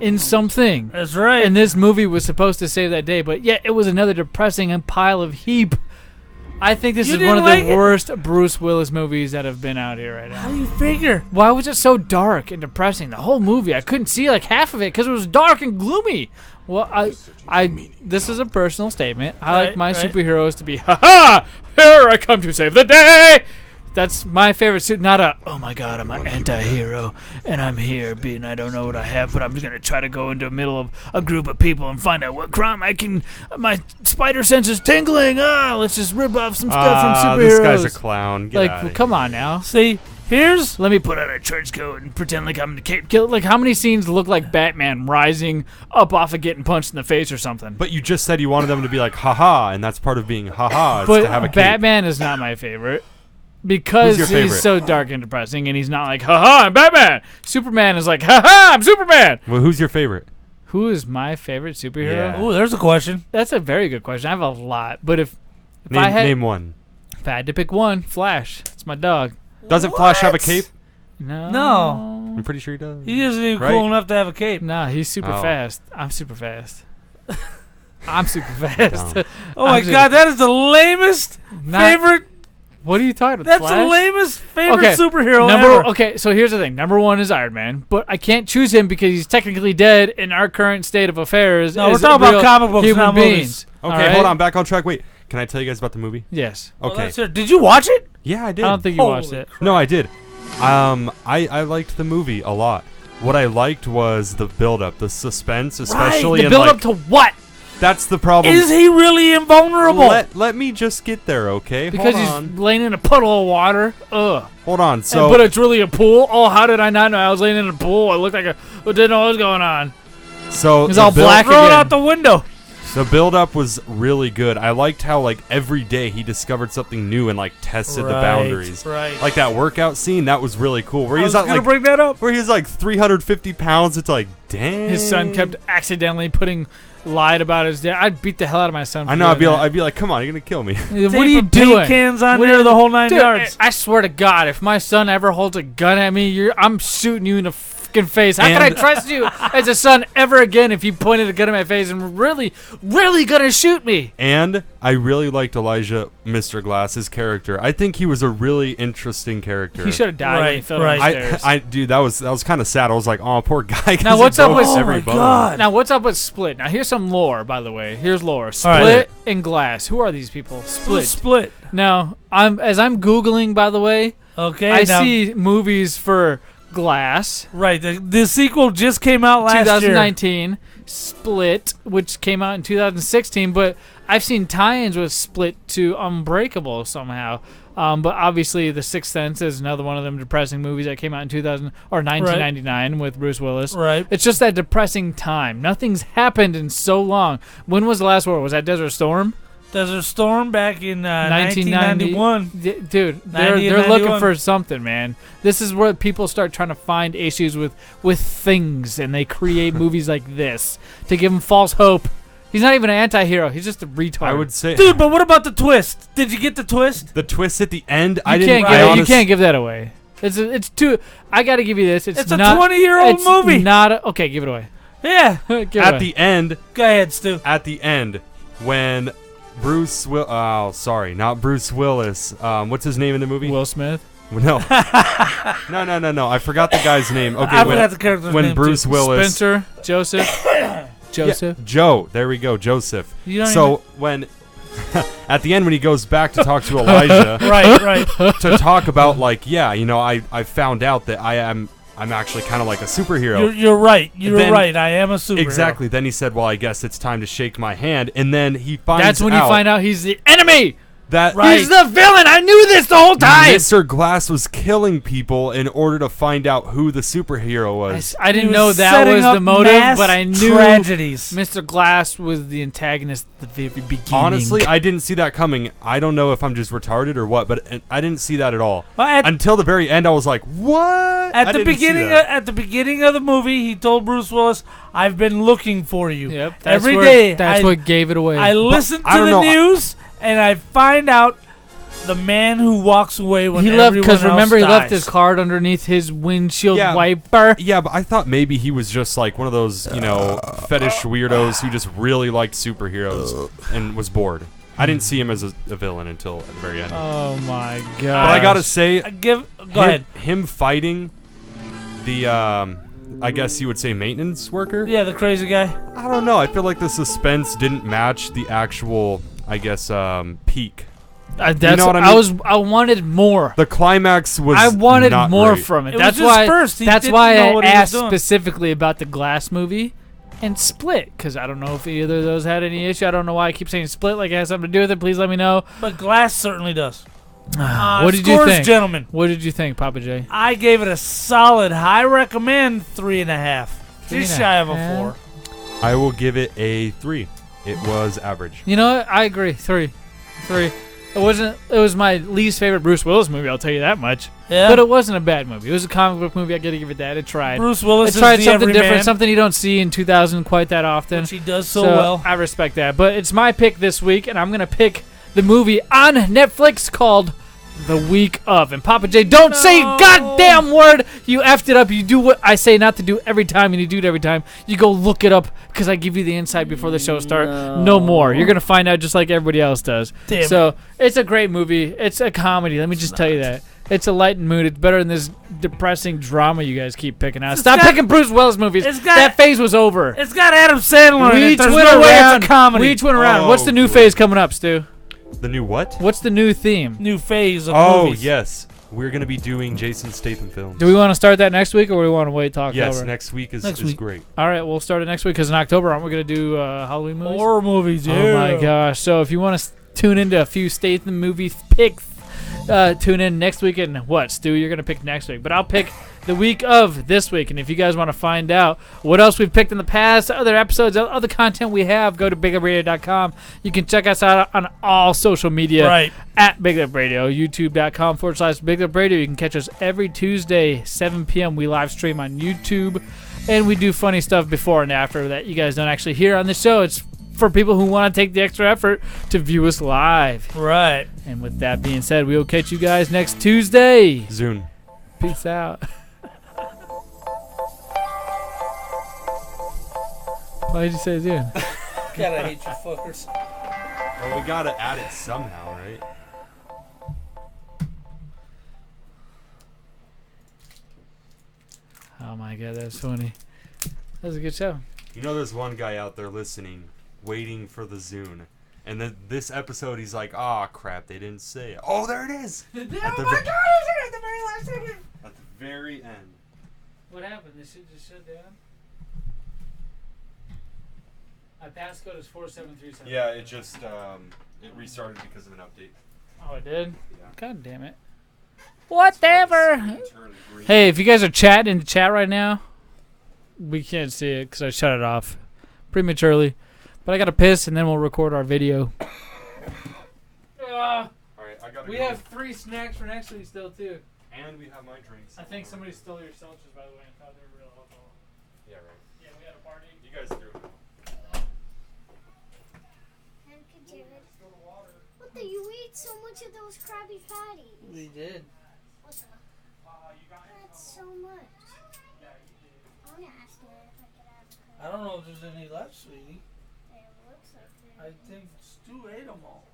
in something. That's right. And this movie was supposed to save that day, but yet it was another depressing pile of heap. I think this is one of the worst Bruce Willis movies that have been out here right now. How do you figure? Why was it so dark and depressing? The whole movie, I couldn't see like half of it because it was dark and gloomy. Well, this is a personal statement. I like my superheroes to be, ha-ha, here I come to save the day. That's my favorite suit. Not a, oh my God, I'm an anti-hero, and I'm here being, I don't know what I have, but I'm just going to try to go into the middle of a group of people and find out what crime I can, my spider sense is tingling. Let's just rip off some stuff from superheroes. This guy's a clown. Get out of here. Come on now. See, let me put on a trench coat and pretend like I'm the Cape. Like, how many scenes look like Batman rising up off of getting punched in the face or something? But you just said you wanted them to be like, haha, and that's part of being haha. But to have a cape. Batman is not my favorite. Because Who's your he's favorite? so dark and depressing, and he's not like, haha, I'm Batman. Superman is like, haha, I'm Superman. Well, who's your favorite? Who is my favorite superhero? Yeah. Ooh, there's a question. That's a very good question. I have a lot, but if Name one. If I had to pick one, Flash. It's my dog. Doesn't Flash have a cape? No. I'm pretty sure he does. He isn't even Right? cool enough to have a cape. Nah, he's super Oh. fast. I'm super fast. I'm super fast. No. Oh my God, that is the lamest favorite. What are you talking about? That's Flash? the lamest favorite superhero ever. Okay, so here's the thing. Number one is Iron Man, but I can't choose him because he's technically dead in our current state of affairs. No, we're as talking about real comic books, human not beings. movies. Okay, All right? hold on. Back on track. Wait, can I tell you guys about the movie? Yes. Okay. Did you watch it? Yeah, I did. I don't think you watched it. No, I did. I liked the movie a lot. What I liked was the build-up, the suspense, especially The in build like, up to what? That's the problem. Is he really invulnerable? Let me just get there, okay? Because Hold he's on. laying in a puddle of water. Ugh. Hold on. So, but it's really a pool. Oh, how did I not know I was laying in a pool? I looked like I didn't know what was going on. so It's the all black Throw it again. out the window. The build-up was really good. I liked how like every day he discovered something new and like tested the boundaries. Right. Like that workout scene, that was really cool. Where I he's was gonna like, bring that up. where he's like 350 pounds. It's like, dang. His son kept accidentally lied about his dad. I'd beat the hell out of my son. I know. I'd be like, come on, you're gonna kill me. What are you Tape doing? paint cans on What there are- the whole 9 Dude, yards. I swear to God, if my son ever holds a gun at me, I'm shooting you in the fucking face. How can I And- trust you as a son ever again if you pointed a gun at my face and really gonna shoot me? And I really liked Elijah, Mr. Glass's character. I think he was a really interesting character. He should have died when he fell down the stairs. Dude, that was kind of sad. I was like, oh, poor guy. 'cause Now he what's up broke with every bone. Now what's up with Split? Now here's some lore, by the way. Here's lore. Split right. and Glass. Who are these people? Split. Split. Now as I'm googling, by the way, Okay. I now- see movies for Glass. Right. The sequel just came out last year. 2019. Split, which came out in 2016, but I've seen tie-ins with Split to Unbreakable somehow. But obviously, The Sixth Sense is another one of them depressing movies that came out in 1999 with Bruce Willis. Right. It's just that depressing time. Nothing's happened in so long. When was the last war? Was that Desert Storm? Desert Storm back in 1991. Dude, they're looking for something, man. This is where people start trying to find issues with things, and they create movies like this to give them false hope. He's not even an anti-hero. He's just a retard. I would say, dude. But what about the twist? Did you get the twist? The twist at the end. You can't give that away. It's too. I got to give you this. It's a not, 20-year-old movie. Okay, give it away. Yeah. At the end. Go ahead, Stu. At the end, when Bruce Will. Oh, sorry, not Bruce Willis. What's his name in the movie? Will Smith. No. No. I forgot the guy's name. Okay. I forgot the character's name. When Bruce Willis. Spencer. Joseph. Yeah, Joe. There we go. Joseph. When at the end when he goes back to talk to Elijah, right, to talk about I found out that I'm actually kind of like a superhero. You're right. You're right. I am a superhero. Exactly. Then he said, "Well, I guess it's time to shake my hand." And then he finds That's when you find out he's the enemy. He's the villain. I knew this the whole time. Mr. Glass was killing people in order to find out who the superhero was. I didn't know that was the motive, but I knew tragedies. Mr. Glass was the antagonist at the very beginning. Honestly, I didn't see that coming. I don't know if I'm just retarded or what, but I didn't see that at all. Until the very end, I was like, "What?" At the beginning of the movie, he told Bruce Willis, "I've been looking for you." Yep. Every day. That's what gave it away. I listened to the news. And I find out the man who walks away when he left because remember he left his card underneath his windshield wiper. Yeah, but I thought maybe he was just like one of those fetish weirdos who just really liked superheroes and was bored. I didn't see him as a villain until at the very end. Oh my god! But I gotta say, go ahead. Him fighting the I guess you would say maintenance worker. Yeah, the crazy guy. I don't know. I feel like the suspense didn't match the actual. I guess peak. That's you know what I mean? I wanted more. The climax was. I wanted not more great. from it. It That's was why. first. That's why I asked specifically about the Glass movie and Split because I don't know if either of those had any issue. I don't know why I keep saying Split like it has something to do with it. Please let me know. But Glass certainly does. What did you think, gentlemen? What did you think, Papa J? I gave it a solid high recommend 3.5. Just shy of a 4. I will give it a 3. It was average. You know what? I agree. 3. It wasn't. It was my least favorite Bruce Willis movie. I'll tell you that much. Yeah. But it wasn't a bad movie. It was a comic book movie. I got to give it that. It tried. Bruce Willis. It tried is something different, man. something you don't see in 2000 quite that often. Which he does so well. I respect that. But it's my pick this week, and I'm gonna pick the movie on Netflix called The Week Of. And Papa J, don't say a goddamn word. You effed it up. You do what I say not to do every time, and you do it every time. You go look it up because I give you the insight before the show starts. No more. You're going to find out just like everybody else does. Damn so it's a great movie. It's a comedy. Let me just tell you that. It's a light mood. It's better than this depressing drama you guys keep picking out. Stop picking Bruce Willis movies. That phase was over. It's got Adam Sandler in it. There's went no way around. it's a comedy. We each went around. What's the new phase coming up, Stu? The new what? What's the new theme? New phase of movies. Oh, yes. We're going to be doing Jason Statham films. Do we want to start that next week, or do we want to wait till October? Yes, next week is great. All right, we'll start it next week, because in October, aren't we going to do Halloween movies? Horror movies, yeah. Oh, my gosh. So if you want to tune into a few Statham movie picks, tune in next week. And what, Stu? You're going to pick next week. But I'll pick the week of this week. And if you guys want to find out what else we've picked in the past, other episodes, other content we have, go to BigUpRadio.com. You can check us out on all social media at Big Up Radio, YouTube.com/BigUpRadio. You can catch us every Tuesday, 7 p.m. We live stream on YouTube. And we do funny stuff before and after that you guys don't actually hear on the show. It's for people who want to take the extra effort to view us live. Right. And with that being said, we will catch you guys next Tuesday. Zune. Peace out. Why did you say Zune? God, I hate you fuckers. Well, we gotta add it somehow, right? Oh my god, that's funny. That was a good show. You know there's one guy out there listening, waiting for the Zune. And then this episode, he's like, "Oh crap, they didn't say it." Oh, there it is! Oh my god, is it at the very last second? At the very end. What happened? This shit just shut down? My passcode is 4737. Yeah, it just it restarted because of an update. Oh, it did? Yeah. God damn it. Whatever. Hey, if you guys are chatting in the chat right now, we can't see it because I shut it off prematurely. But I got to piss, and then we'll record our video. All right, I gotta We go. have 3 snacks for next week still, too. And we have my drinks. I think somebody stole your seltzers, by the way, and thought they were real alcohol. Yeah, right. Yeah, we had a party. You guys threw them out. What the? You ate so much of those Krabby Patties. We did. What the? That's so much. I'm gonna ask her if I could have a I don't know if there's any left, sweetie. It looks like I think Stu ate them all.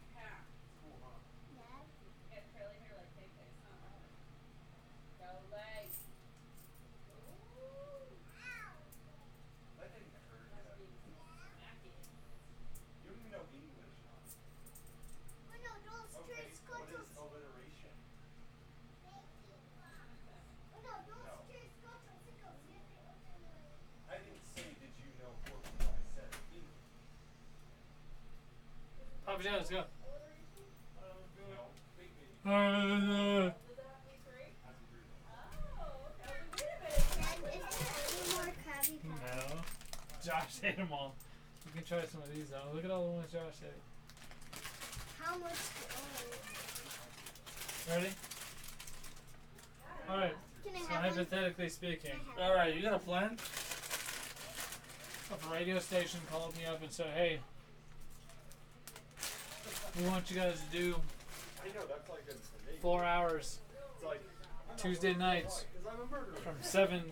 Papa John, let's go. No. Josh ate them all. You can try some of these though. Look at all the ones Josh ate. How much? Ready? Alright. Can I So have one? hypothetically speaking, Alright, you got a plan? if a radio station called me up and said, hey, we want you guys to do I know, that's like 4 hours It's like Tuesday nights from 7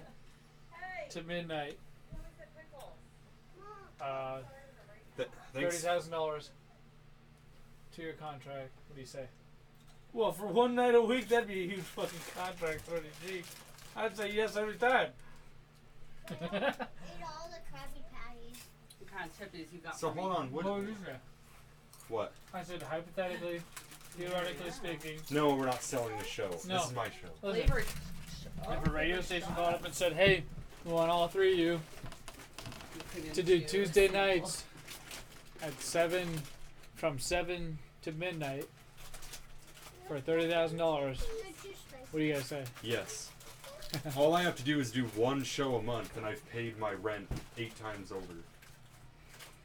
to midnight. $30,000 to your contract. What do you say? Well, for one night a week, that'd be a huge fucking contract, 30G. I'd say yes every time. Ate all the Krabby Patties. What kind of tip is you got So for hold me? on, what? What was you say? What? I said hypothetically, theoretically speaking. No, we're not selling the show. No. This is my show. Listen, if a radio station called up and said, hey, we want all 3 of you to do Tuesday nights at 7, from 7 to midnight for $30,000, what do you guys say? Yes. All I have to do is do one show a month, and I've paid my rent 8 times over.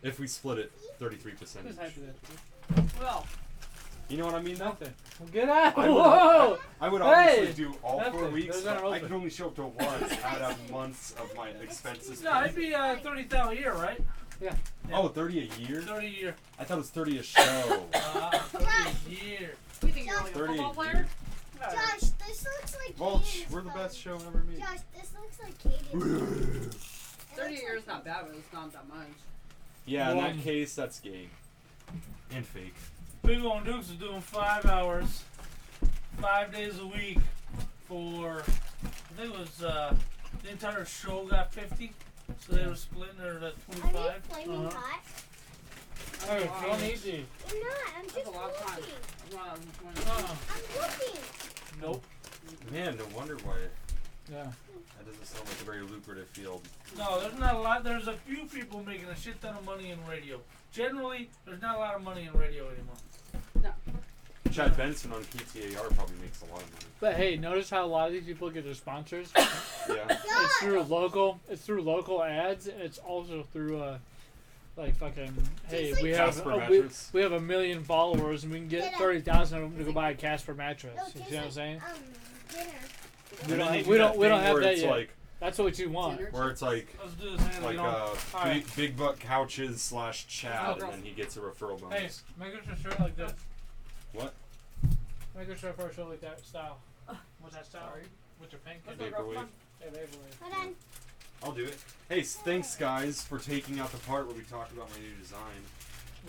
If we split it 33%. Just hypothetically. Well, You know what I mean, though? Nothing. Get out! I would, Whoa! I would obviously Hey! do all 4 Nothing. weeks, Those but aren't I open. can only show up to once out of months of my expenses. No, it'd be 30,000 a year, right? Yeah. Oh, 30 a year? 30 a year. I thought it was 30 a show. 30 a year. we think you're like a 30 football a player? year. Josh, this looks like Vulch, Caden's we're the phone. best show ever made. Josh, this looks like Caden's. 30 years not bad, but it's not that much. Yeah, in that case, that's gay. And fake. Big on Dukes is doing 5 hours, 5 days a week for, I think it was, the entire show got 50, so they were splitting it at 25. Are you flaming hot? Hey, don't eat these. You're not. I'm just That's a lot of time. looking. I'm looking. Nope. Man, no wonder why Yeah. that doesn't sound like a very lucrative field. No, there's not a lot. There's a few people making a shit ton of money in radio. Generally, there's not a lot of money in radio anymore. No. Chad Benson on KTAR probably makes a lot of money. But hey, notice how a lot of these people get their sponsors? Yeah. It's through local ads, and it's also through like fucking, hey, we have Casper we mattress. have 1 million followers and we can get 30,000 of them to go buy a Casper mattress. No, You see taste what I'm like, saying? dinner. We And then they don't do we that don't we don't thing have where that it's yet. like- That's what you want. Where it's like Let's do this. like Alright. big butt couches / Chad, Oh, and then he gets a referral Hey, bonus. make it your shirt like this. What? Make it shirt for a show like that style. What's that style? With your pink. Vaporwave. Hey, vaporwave. Hold on. I'll do it. Hey, thanks guys for taking out the part where we talked about my new design.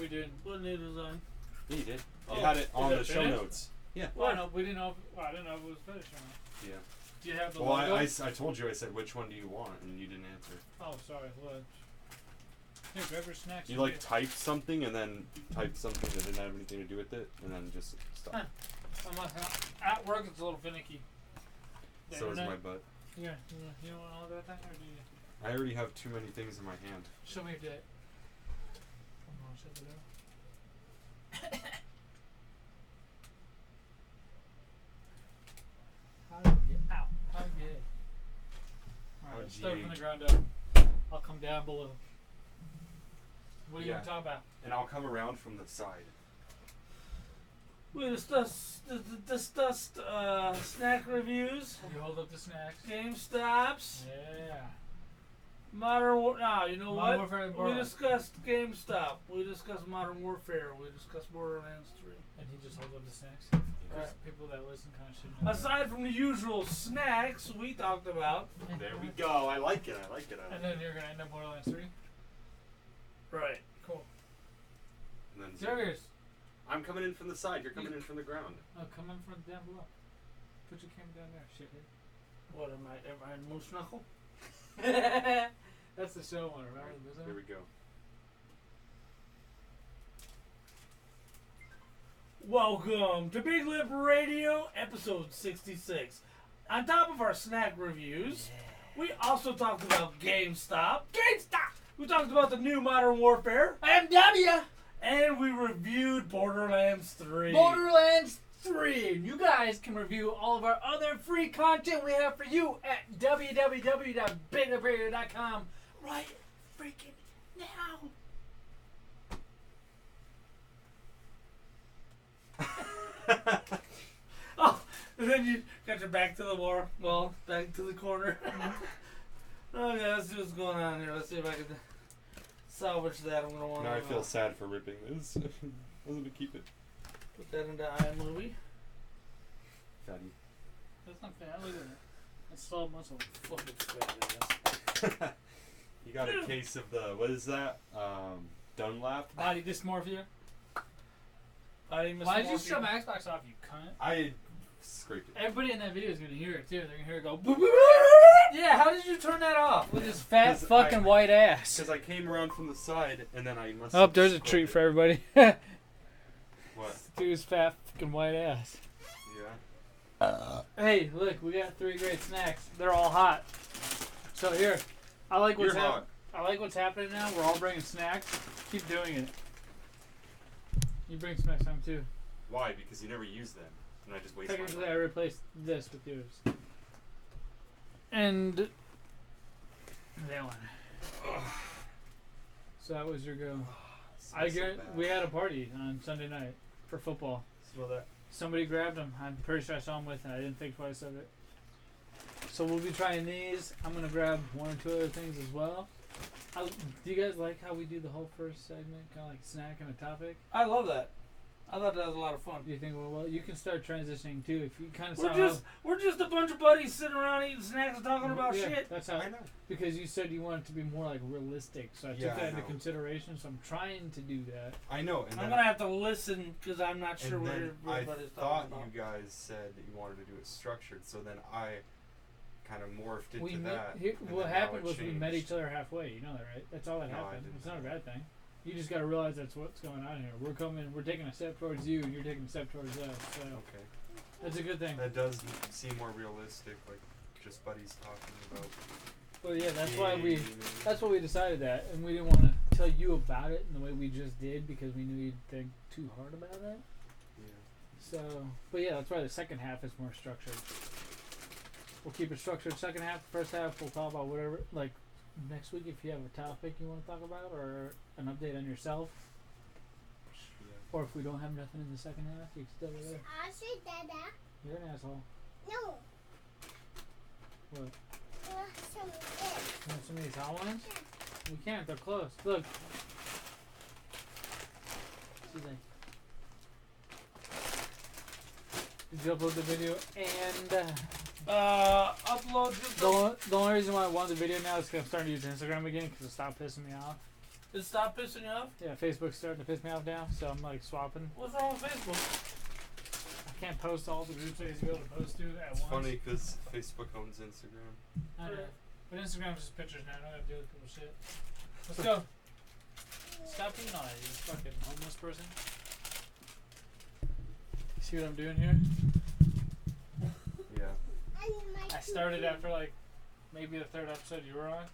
We did. What new design? Yeah, you did. You Oh, had it is on it the show finished? notes. Yeah. Well, no, we didn't know. I didn't know if it was finished or not. Yeah. Do you have the Well, logo? I told you, I said, which one do you want? And you didn't answer. Oh, sorry. What? Here, grab your snacks. You like typed something and then typed something that didn't have anything to do with it, and then just stop. Huh. At work, it's a little finicky. The So is internet- my butt. Yeah. You don't want all that thing, or do you? I already have too many things in my hand. Show me your dick. Come on, shut the door. How did you get out? How did you get it? Alright, let's start from the ground up. I'll come down below. What are you Yeah. going to talk about? And I'll come around from the side. We discussed snack reviews. You hold up the snacks. GameStops. Yeah. Modern War. Now you know Modern what? Warfare We discussed GameStop. We discussed Modern Warfare. We discussed Borderlands 3. And he just holds up the snacks. Right. People that listen kind of should know. Aside from the usual snacks we talked about. There we go. I like it. I like it. And then you're gonna end up Borderlands 3. Right. Cool. And then Serious. I'm coming in from the side. You're coming in from the ground. Oh, come in from down below. Put your camera down there, shithead. What am I in Moose Knuckle? That's the show one, right? Isn't it? Here we go. Welcome to Big Lip Radio, episode 66. On top of our snack reviews, we also talked about GameStop. We talked about the new Modern Warfare. MW! And we reviewed Borderlands 3. Borderlands 3. You guys can review all of our other free content we have for you at www.biglipradio.com right freaking now. Oh, and then you got your back to the wall. Well, back to the corner. Okay, let's see what's going on here. Let's see if I can salvage that. I'm gonna want. Now I feel sad for ripping this. I was gonna keep it. Put that into iMovie. Fatty. That's not bad. Look at that. That's slow muscle. Fucking fat ass. You got a case of the, what is that? Dunlap? Body dysmorphia. Body Why did you shut my Xbox off, you cunt? I scraped it. Everybody in that video is gonna hear it too. They're gonna hear it go. Boop, boop, boop. Yeah, how did you turn that off? With his fat fucking white ass. Because I came around from the side and then I must. Oh, there's a treat for everybody. What? Dude's fat fucking white ass. Yeah. Hey, look, we got 3 great snacks. They're all hot. So here, I like what's happening. I like what's happening now. We're all bringing snacks. Keep doing it. You bring some next time too. Why? Because you never use them, and I just waste my Technically, time. I replaced this with yours. And that one. So that was your go. We had a party on Sunday night for football. Smell that. Somebody grabbed them. I'm pretty sure I saw them with it. I didn't think twice of it. So we'll be trying these. I'm gonna grab 1 or 2 other things as well. Do you guys like how we do the whole first segment, kind of like snack and a topic? I love that. I thought that was a lot of fun. Do you think well you can start transitioning too if you kind of we're just a bunch of buddies sitting around eating snacks and talking about shit. That's how I know. Because you said you wanted to be more like realistic, so I took that into consideration. So I'm trying to do that. I know. And I'm gonna have to listen because I'm not sure what everybody's thought talking about. you guys said that you wanted to do it structured, so then I kind of morphed into that. What happened was we met each other halfway. You know that, right? That's all that happened. It's not a bad thing. You just got to realize that's what's going on here. We're taking a step towards you, and you're taking a step towards us. So okay, that's a good thing. That does seem more realistic, like just buddies talking about. Well, yeah, that's why we decided that, and we didn't want to tell you about it in the way we just did because we knew you'd think too hard about it. Yeah. So, but yeah, that's why the second half is more structured. We'll keep it structured. Second half, first half, we'll talk about whatever. Like next week, if you have a topic you want to talk about or an update on yourself, or if we don't have nothing in the second half, you can still be there. You're an asshole. No. What? You want some of this? You want some of these hot ones? We can't. They're close. Look. She's like. Did you upload the video and upload the only reason why I want the video now is because I'm starting to use Instagram again because it stopped pissing me off. It stopped pissing you off? Yeah, Facebook's starting to piss me off now, so I'm like swapping. What's wrong with Facebook? I can't post all the groups I used to be able to post to at once. It's funny because Facebook owns Instagram. I know. But Instagram's just pictures now. I don't have to deal with people's shit. Let's go. Stop being naughty, you fucking homeless person. See what I'm doing here? Yeah. I started after like maybe the 3rd episode you were on.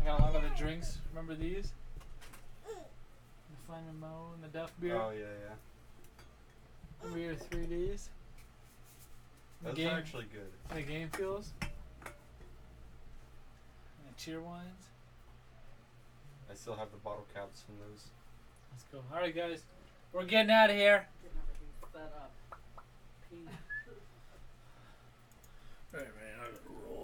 I got a lot of the drinks. Remember these? The Flaming Mo and the Duff beer. Oh yeah, yeah. Remember your 3Ds? Those are actually good. And the game feels. And the cheer wines. I still have the bottle caps from those. Let's go. Alright guys. We're getting out of here. that up. Hey man, I gotta roll.